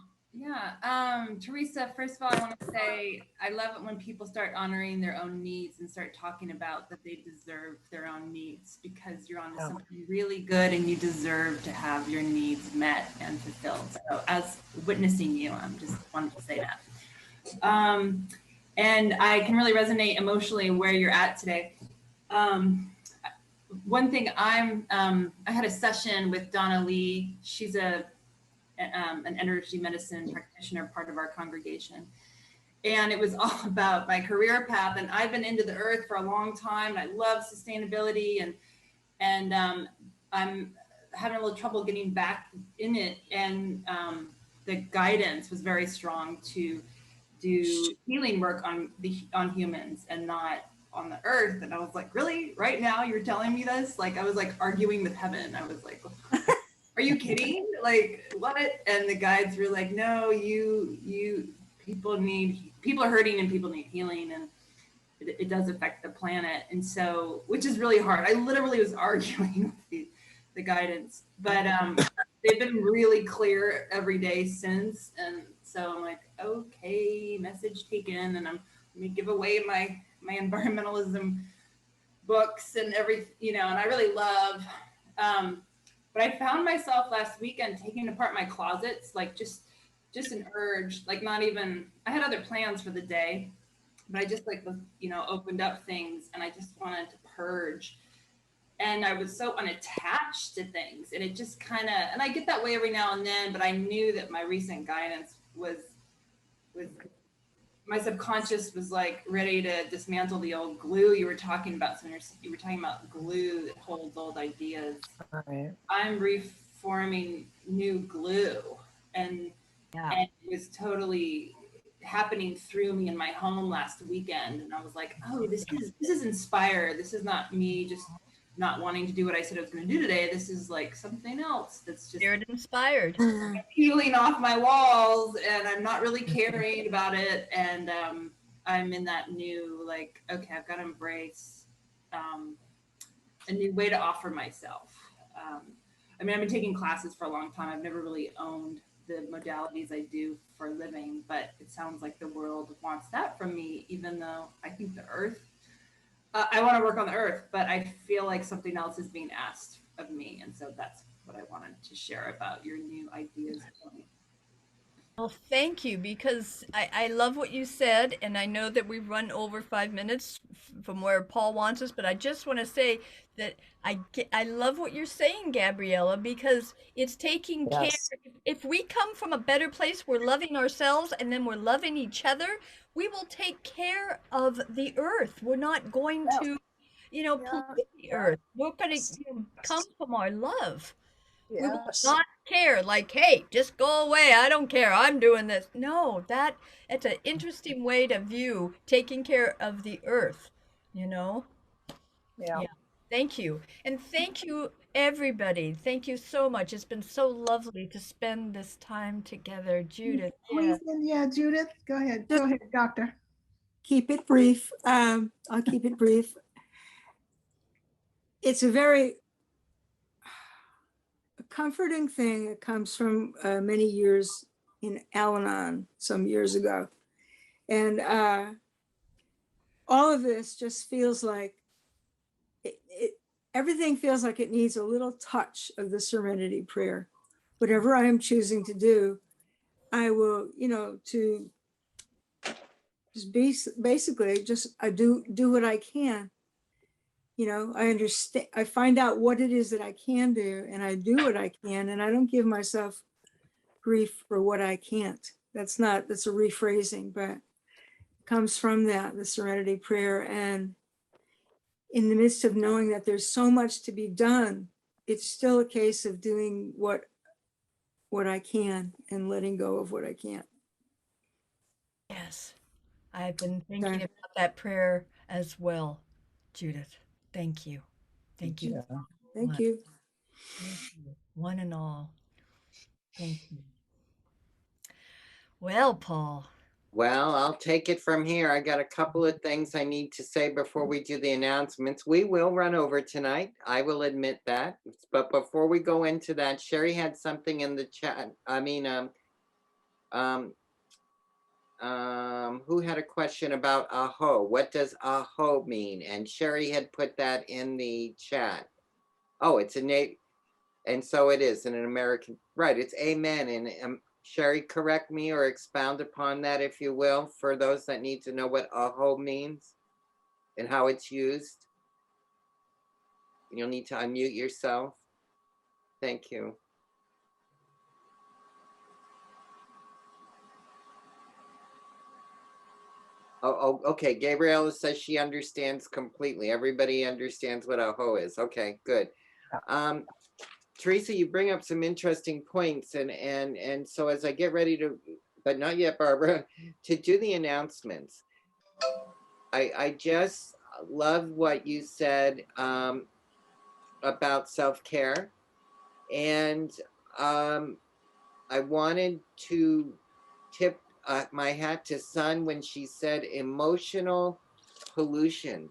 Speaker 12: Teresa, first of all, I want to say I love it when people start honoring their own needs and start talking about that they deserve their own needs, because you're on to something really good and you deserve to have your needs met and fulfilled. So as witnessing you, I'm just wanted to say that. And I can really resonate emotionally where you're at today. One thing I had a session with Donna Lee. She's an energy medicine practitioner, part of our congregation. And it was all about my career path. And I've been into the earth for a long time. And I love sustainability, and I'm having a little trouble getting back in it. And the guidance was very strong to do healing work on humans and not on the earth. And I was like, really? Right now you're telling me this? Like, I was like arguing with heaven. I was like, are you kidding? Like, what? And the guides were like, no, people are hurting and people need healing, and it does affect the planet. And so, which is really hard. I literally was arguing with the guidance, but they've been really clear every day since. And so I'm like, okay, message taken. And let me give away my environmentalism books and everything, and I really love, but I found myself last weekend taking apart my closets, like just an urge, like not even, I had other plans for the day, but I just opened up things and I just wanted to purge. And I was so unattached to things, and it just kind of, and I get that way every now and then, but I knew that my recent guidance was my subconscious was like ready to dismantle the old glue you were talking about. So you were talking about glue that holds old ideas. Right. I'm reforming new glue, and it was totally happening through me in my home last weekend. And I was like, oh, this is inspired. This is not me just not wanting to do what I said I was going to do today. This is like something else that's just
Speaker 4: Spirit inspired,
Speaker 12: peeling off my walls, and I'm not really caring about it. And I'm in that new, like, okay, I've got to embrace a new way to offer myself. I mean, I've been taking classes for a long time. I've never really owned the modalities I do for a living, but it sounds like the world wants that from me, even though I think the earth, I want to work on the earth, but I feel like something else is being asked of me. And so that's what I wanted to share about your new ideas.
Speaker 4: Well, thank you, because I love what you said, and I know that we've run over 5 minutes from where Paul wants us, but I just want to say that I love what you're saying, Gabriella, because it's taking care.
Speaker 6: Yes.
Speaker 4: If we come from a better place, we're loving ourselves and then we're loving each other, we will take care of the earth. We're not going to, pollute the earth. We're going to come from our love. We will
Speaker 6: Yes.
Speaker 4: not care, like, hey, just go away. I don't care. I'm doing this. No, it's an interesting way to view taking care of the earth, you know?
Speaker 6: Yeah.
Speaker 4: Yeah. Thank you. And thank you, everybody. Thank you so much. It's been so lovely to spend this time together. Judith. Yeah.
Speaker 2: Yeah, Judith, go ahead. Go ahead, doctor.
Speaker 11: Keep it brief. I'll keep it brief. It's a very comforting thing that comes from many years in Al-Anon some years ago. And all of this just feels like everything feels like it needs a little touch of the Serenity Prayer. Whatever I am choosing to do, I will, to just basically just I do what I can. I understand, I find out what it is that I can do, and I do what I can, and I don't give myself grief for what I can't. That's a rephrasing, but it comes from the Serenity Prayer. And in the midst of knowing that there's so much to be done, it's still a case of doing what I can and letting go of what I can't.
Speaker 4: Yes. I've been thinking
Speaker 11: Okay.
Speaker 4: about that prayer as well, Judith. Thank you. Thank you.
Speaker 6: Yeah.
Speaker 11: Thank you.
Speaker 4: Thank you, one and all. Thank you. Well, Paul.
Speaker 1: Well, I'll take it from here. I got a couple of things I need to say before we do the announcements. We will run over tonight. I will admit that. But before we go into that, Sherry had something in the chat. Who had a question about aho? What does aho mean? And Sherry had put that in the chat. Oh, it's a name. And so it is in an American, right? It's amen. And Sherry, correct me or expound upon that, if you will, for those that need to know what aho means and how it's used. You'll need to unmute yourself. Thank you. Oh, okay. Gabriella says she understands completely. Everybody understands what aho is. Okay, good. Teresa, you bring up some interesting points, and so as I get ready to, but not yet, Barbara, to do the announcements, I just love what you said about self-care, and I wanted to tip my hat to Sun when she said emotional pollution.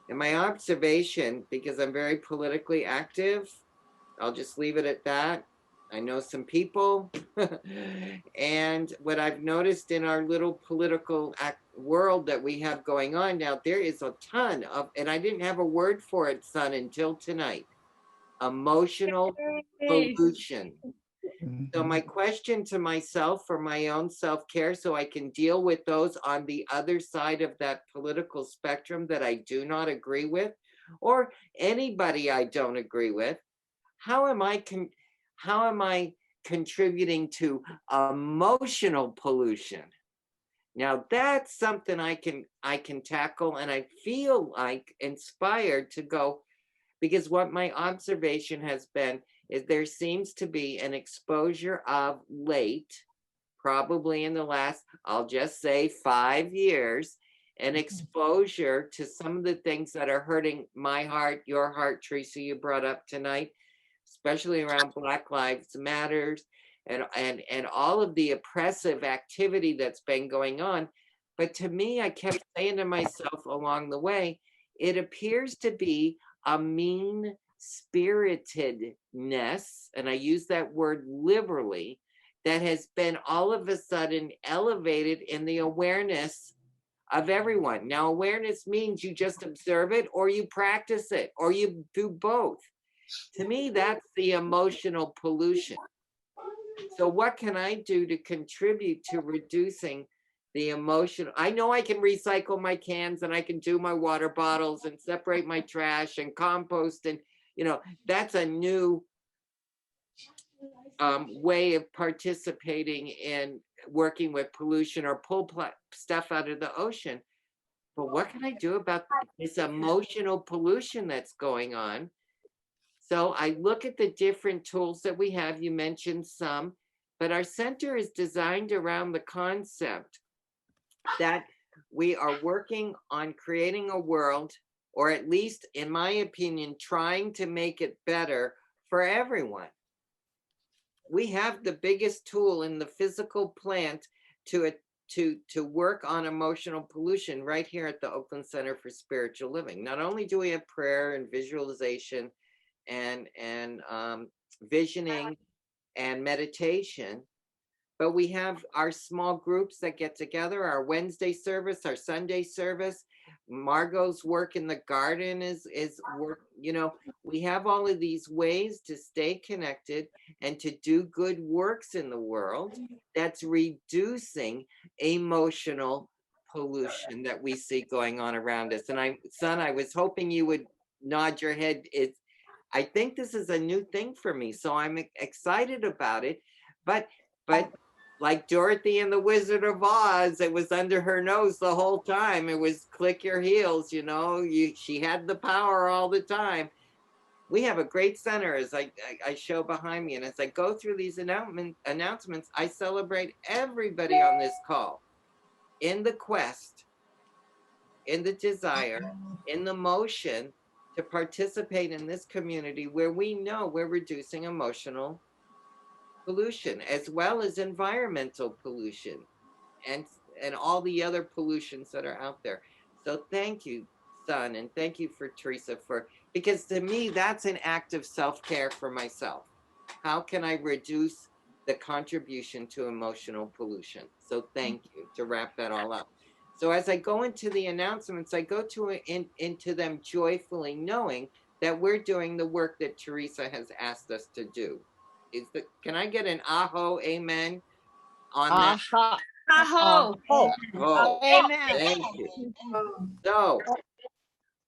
Speaker 1: And my observation, because I'm very politically active, I'll just leave it at that. I know some people. And what I've noticed in our little political world that we have going on now, there is a ton of, and I didn't have a word for it, Son, until tonight, emotional pollution. So my question to myself for my own self-care, so I can deal with those on the other side of that political spectrum that I do not agree with, or anybody I don't agree with, how am I contributing to emotional pollution? Now that's something I can tackle, and I feel like inspired to go, because what my observation has been is there seems to be an exposure of late, probably in the last, I'll just say 5 years, an exposure to some of the things that are hurting my heart, your heart, Teresa, you brought up tonight, especially around Black Lives Matters and all of the oppressive activity that's been going on. But to me, I kept saying to myself along the way, it appears to be a mean spiritedness, and I use that word liberally, that has been all of a sudden elevated in the awareness of everyone. Now, awareness means you just observe it or you practice it or you do both. To me, that's the emotional pollution. So what can I do to contribute to reducing the emotion? I know I can recycle my cans and I can do my water bottles and separate my trash and compost, and that's a new way of participating in working with pollution, or pull stuff out of the ocean. But what can I do about this emotional pollution that's going on? So I look at the different tools that we have. You mentioned some, but our center is designed around the concept that we are working on creating a world, or at least, in my opinion, trying to make it better for everyone. We have the biggest tool in the physical plant to work on emotional pollution right here at the Oakland Center for Spiritual Living. Not only do we have prayer and visualization and visioning and meditation, but we have our small groups that get together, our Wednesday service, our Sunday service. Margot's work in the garden is work. We have all of these ways to stay connected and to do good works in the world that's reducing emotional pollution that we see going on around us. And I was hoping you would nod your head. I think this is a new thing for me, so I'm excited about it. But like Dorothy and the Wizard of Oz, it was under her nose the whole time. It was click your heels, she had the power all the time. We have a great center, as I show behind me. And as I go through these announcements, I celebrate everybody on this call in the quest, in the desire, in the motion to participate in this community where we know we're reducing emotional pollution, as well as environmental pollution and all the other pollutions that are out there. So thank you, Son, and thank you for Teresa, because to me, that's an act of self-care for myself. How can I reduce the contribution to emotional pollution? So thank you, to wrap that all up. So as I go into the announcements, I go into them joyfully, knowing that we're doing the work that Teresa has asked us to do. Can I get an aho, amen on that?
Speaker 7: Aho.
Speaker 1: Oh,
Speaker 6: Amen.
Speaker 1: thank you. So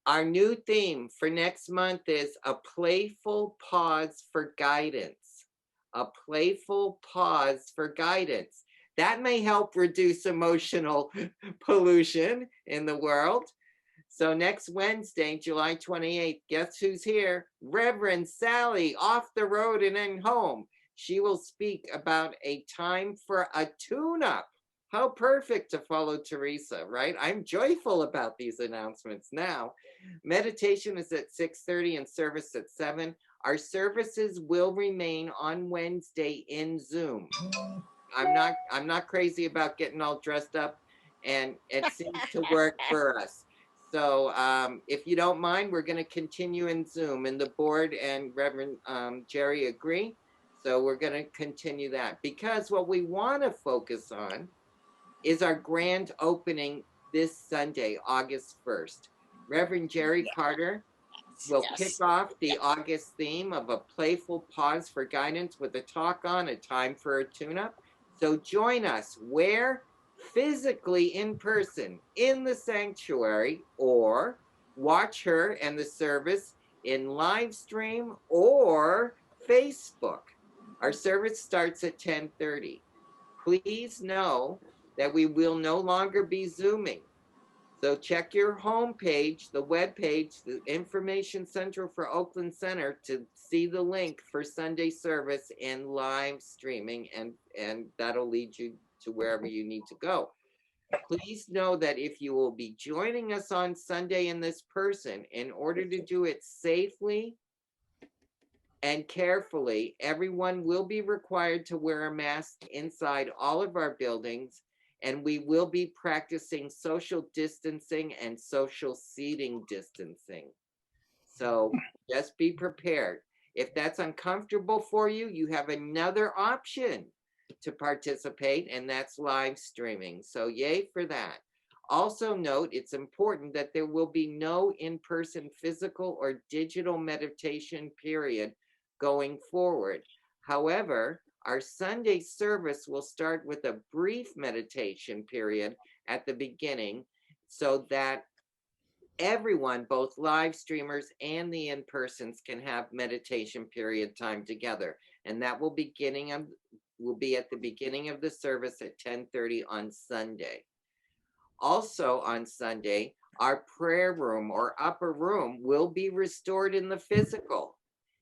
Speaker 1: our new theme for next month is a playful pause for guidance. A playful pause for guidance. That may help reduce emotional pollution in the world. So next Wednesday, July 28th, guess who's here? Reverend Sally, off the road and then home. She will speak about a time for a tune-up. How perfect to follow Teresa, right? I'm joyful about these announcements now. Meditation is at 6:30 and service at 7. Our services will remain on Wednesday in Zoom. I'm not crazy about getting all dressed up, and it seems to work for us. So if you don't mind, we're going to continue in Zoom, and the board and Reverend Jerry agree. So we're going to continue that, because what we want to focus on is our grand opening this Sunday, August 1st. Reverend Jerry Carter will kick off the August theme of a playful pause for guidance with a talk on a time for a tune-up. So join us where? Physically in person in the sanctuary, or watch her and the service in live stream or Facebook. Our service starts at 10:30. Please know that we will no longer be Zooming. So check your homepage, the webpage, the Information Center for Oakland Center, to see the link for Sunday service and live streaming, and that'll lead you to wherever you need to go. Please know that if you will be joining us on Sunday in this person, in order to do it safely and carefully, everyone will be required to wear a mask inside all of our buildings, and we will be practicing social distancing and social seating distancing. So just be prepared. If that's uncomfortable for you, you have another option to participate, and that's live streaming. So yay for that. Also note, it's important that there will be no in-person physical or digital meditation period going forward. However, Our Sunday service will start with a brief meditation period at the beginning so that everyone, both live streamers and the in-persons, can have meditation period time together. And that will be at the beginning of the service at 10:30 on Sunday. Also on Sunday, our prayer room or upper room will be restored in the physical,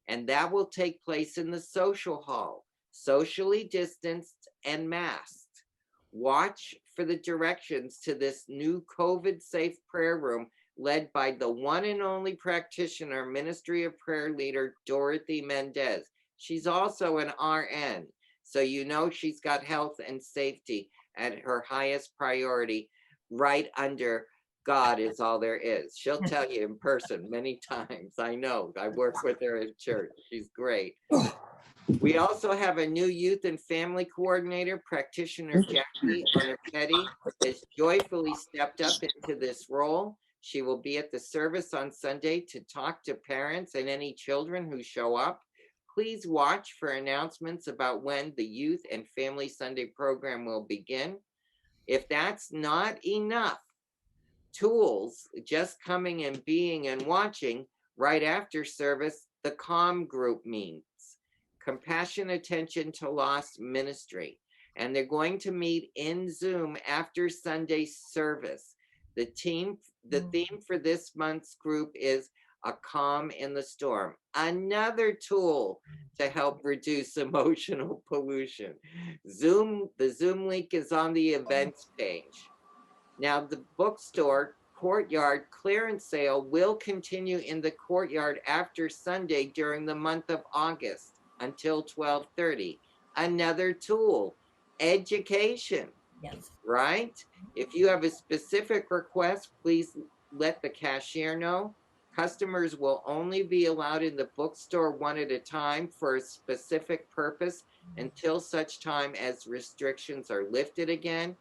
Speaker 1: and that will take place in the social hall, socially distanced and masked. Watch for the directions to this new COVID-safe prayer room led by the one and only practitioner, Ministry of Prayer leader, Dorothy Mendez. She's also an RN, so you know she's got health and safety at her highest priority, right under God is all there is. She'll tell you in person many times. I know, I work with her at church. She's great. We also have a new youth and family coordinator, Practitioner Jackie Arnefetti has joyfully stepped up into this role. She will be at the service on Sunday to talk to parents and any children who show up. Please watch for announcements about when the Youth and Family Sunday program will begin. If that's not enough tools, just coming and being and watching, right after service, the CALM group meets, Compassion Attention to Lost Ministry. And they're going to meet in Zoom after Sunday service. The theme for this month's group is a calm in the storm, another tool to help reduce emotional pollution. The Zoom link is on the events page. Now, the bookstore courtyard clearance sale will continue in the courtyard after Sunday during the month of August until 12:30. Another tool, education.
Speaker 4: Yes.
Speaker 1: Right? If you have a specific request, please let the cashier know. Customers will only be allowed in the bookstore one at a time for a specific purpose until such time as restrictions are lifted again.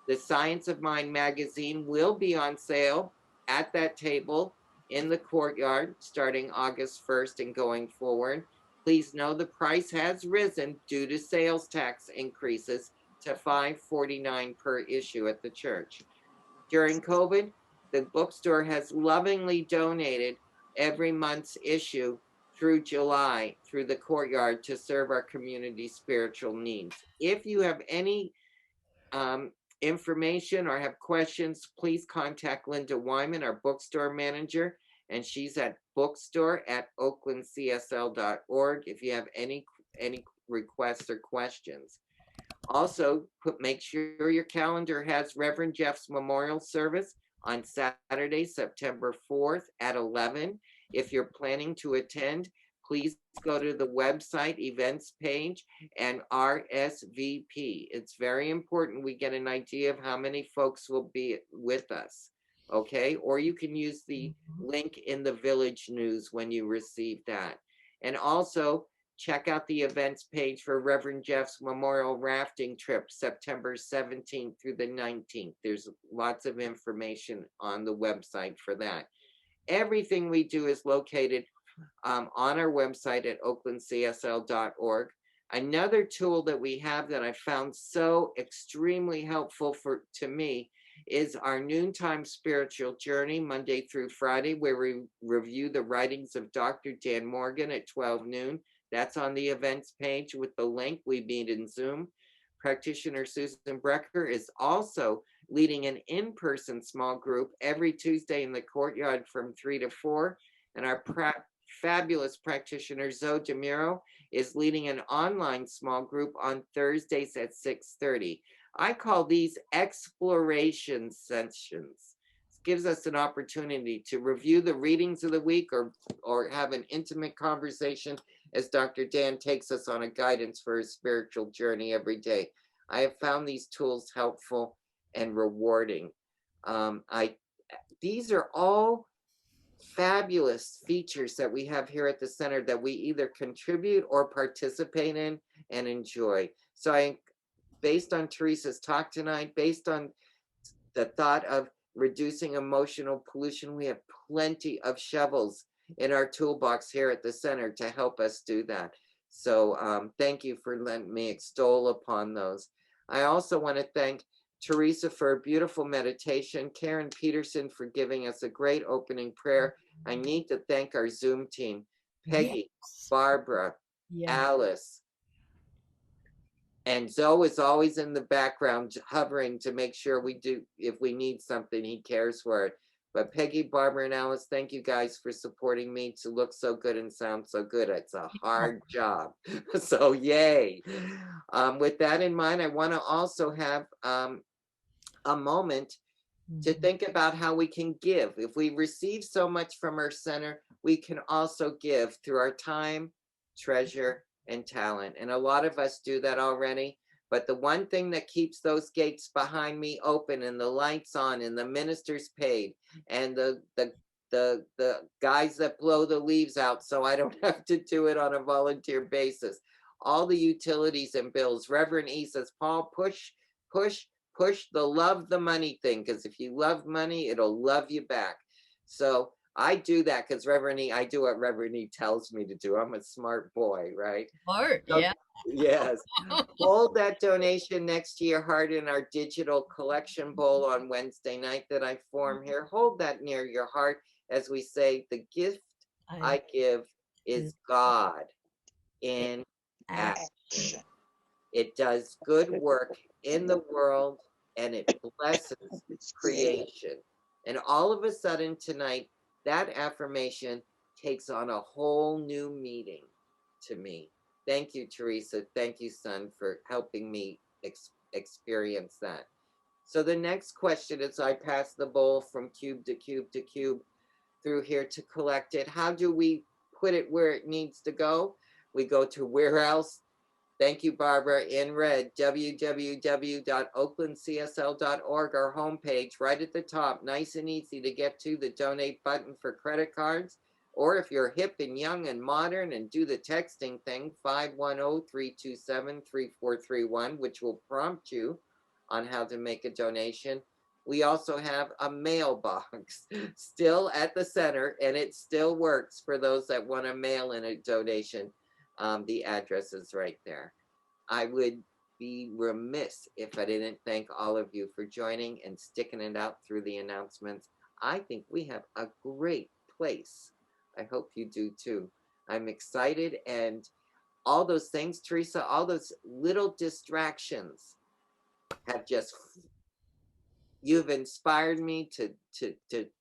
Speaker 1: The Science of Mind magazine will be on sale at that table in the courtyard starting August 1st and going forward. Please know the price has risen due to sales tax increases to $5.49 per issue at the church. During COVID, the bookstore has lovingly donated every month's issue through July through the courtyard to serve our community spiritual needs. If you have any information or have questions, please contact Linda Wyman, our bookstore manager, and she's at bookstore@oaklandcsl.org if you have any requests or questions. Also, make sure your calendar has Reverend Jeff's memorial service on Saturday, September 4th at 11. If you're planning to attend, please go to the website events page and RSVP. It's very important we get an idea of how many folks will be with us, okay? Or you can use the link in the Village News when you receive that. And also, check out the events page for Reverend Jeff's memorial rafting trip, September 17th through the 19th. There's lots of information on the website for that. Everything we do is located on our website at oaklandcsl.org. Another tool that we have that I found so extremely helpful to me is our Noontime Spiritual Journey, Monday through Friday, where we review the writings of Dr. Dan Morgan at 12 noon. That's on the events page with the link. We meet in Zoom. Practitioner Susan Brecker is also leading an in-person small group every Tuesday in the courtyard from 3 to 4. And our fabulous practitioner Zoe DeMuro is leading an online small group on Thursdays at 6:30. I call these exploration sessions. It gives us an opportunity to review the readings of the week or have an intimate conversation as Dr. Dan takes us on a guidance for his spiritual journey every day. I have found these tools helpful and rewarding. These are all fabulous features that we have here at the center that we either contribute or participate in and enjoy. So based on Teresa's talk tonight, based on the thought of reducing emotional pollution, we have plenty of shovels in our toolbox here at the center to help us do that. So thank you for letting me extol upon those. I also want to thank Teresa for a beautiful meditation, Karen Peterson for giving us a great opening prayer. I need to thank our Zoom team, Peggy, Barbara, Alice, and Zoe is always in the background hovering to make sure we do, if we need something, he cares for it. But Peggy, Barbara, and Alice, thank you guys for supporting me to look so good and sound so good. It's a hard job. So yay. With that in mind, I want to also have a moment to think about how we can give. If we receive so much from our center, we can also give through our time, treasure, and talent. And a lot of us do that already. But the one thing that keeps those gates behind me open and the lights on and the ministers paid and the guys that blow the leaves out so I don't have to do it on a volunteer basis. All the utilities and bills. Reverend E says, Paul, push the love the money thing, because if you love money, it'll love you back. So I do that because Reverend E, I do what Reverend E tells me to do. I'm a smart boy, right?
Speaker 4: Smart,
Speaker 1: So,
Speaker 4: yeah.
Speaker 1: Yes. Hold that donation next to your heart in our digital collection bowl on Wednesday night that I form here. Hold that near your heart as we say, the gift I give is God in action. It does good work in the world and it blesses creation. And all of a sudden tonight, that affirmation takes on a whole new meaning to me. Thank you, Teresa. Thank you, son, for helping me experience that. So the next question is, I pass the bowl from cube to cube to cube through here to collect it. How do we put it where it needs to go? We go to where else? Thank you, Barbara. In red, www.oaklandcsl.org, our homepage, right at the top, nice and easy to get to, the donate button for credit cards. Or if you're hip and young and modern and do the texting thing, 510-327-3431, which will prompt you on how to make a donation. We also have a mailbox still at the center, and it still works for those that want to mail in a donation. The address is right there. I would be remiss if I didn't thank all of you for joining and sticking it out through the announcements. I think we have a great place. I hope you do too. I'm excited, and all those things, Teresa, all those little distractions have just, you've inspired me to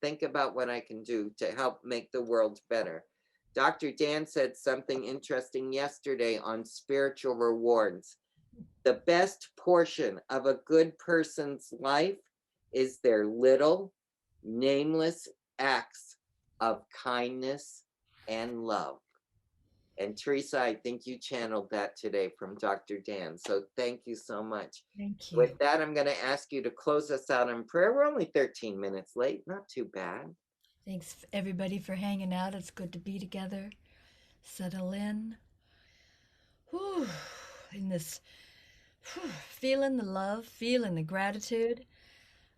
Speaker 1: think about what I can do to help make the world better. Dr. Dan said something interesting yesterday on spiritual rewards. The best portion of a good person's life is their little, nameless acts of kindness and love. And Teresa, I think you channeled that today from Dr. Dan. So thank you so much.
Speaker 4: Thank you.
Speaker 1: With that, I'm going to ask you to close us out in prayer. We're only 13 minutes late, not too bad.
Speaker 4: Thanks everybody for hanging out. It's good to be together. Settle in. Whew. In this, feeling the love, feeling the gratitude.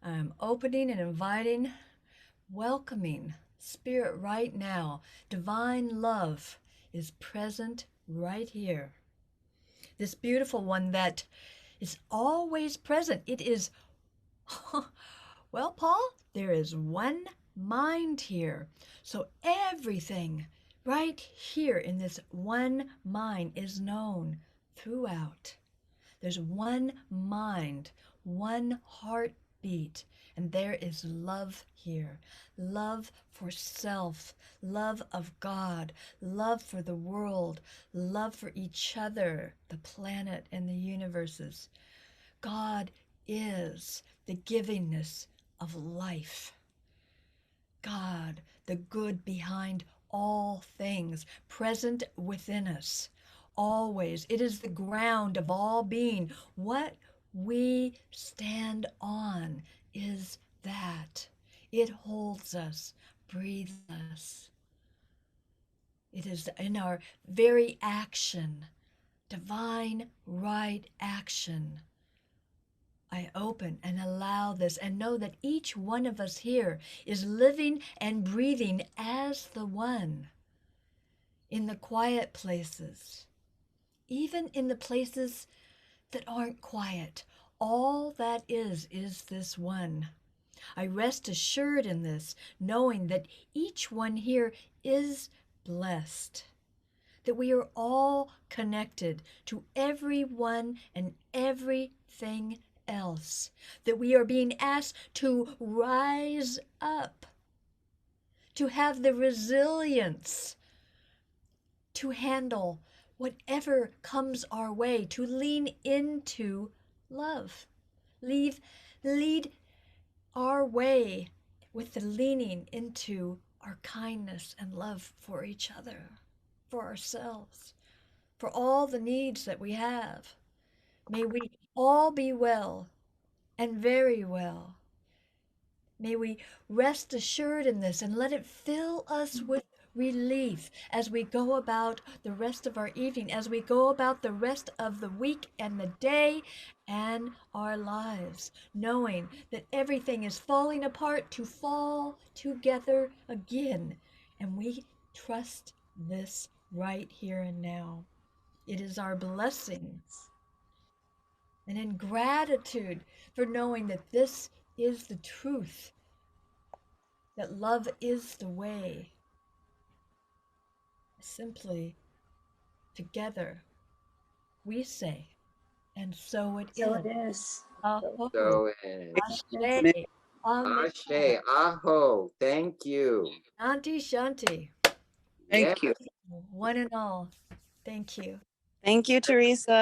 Speaker 4: I'm opening and inviting, welcoming Spirit right now. Divine love is present right here. This beautiful one that is always present. It is, well, Paul, there is one mind here. So everything right here in this one mind is known throughout. There's one mind, one heartbeat, and there is love here. Love for self, love of God, love for the world, love for each other, the planet and the universes. God is the givingness of life. God, the good behind all things, present within us, always. It is the ground of all being. What we stand on is that. It holds us, breathes us. It is in our very action, divine right action. I open and allow this and know that each one of us here is living and breathing as the one in the quiet places, even in the places that aren't quiet. All that is this one. I rest assured in this, knowing that each one here is blessed, that we are all connected to everyone and everything else, that we are being asked to rise up, to have the resilience to handle whatever comes our way, to lean into love, lead our way with the leaning into our kindness and love for each other, for ourselves, for all the needs that we have. May we all be well and very well. May we rest assured in this and let it fill us with relief as we go about the rest of our evening, as we go about the rest of the week and the day and our lives, knowing that everything is falling apart to fall together again. And we trust this right here and now. It is our blessing. And in gratitude for knowing that this is the truth, that love is the way, simply together we say, and so it
Speaker 3: So
Speaker 4: is.
Speaker 3: it is.
Speaker 4: Aho,
Speaker 1: So it is.
Speaker 4: ashe, amen.
Speaker 1: Ashe, aho. Thank you.
Speaker 4: Shanti, shanti.
Speaker 1: Thank
Speaker 5: you.
Speaker 4: One and all. Thank you.
Speaker 5: Thank you, Teresa.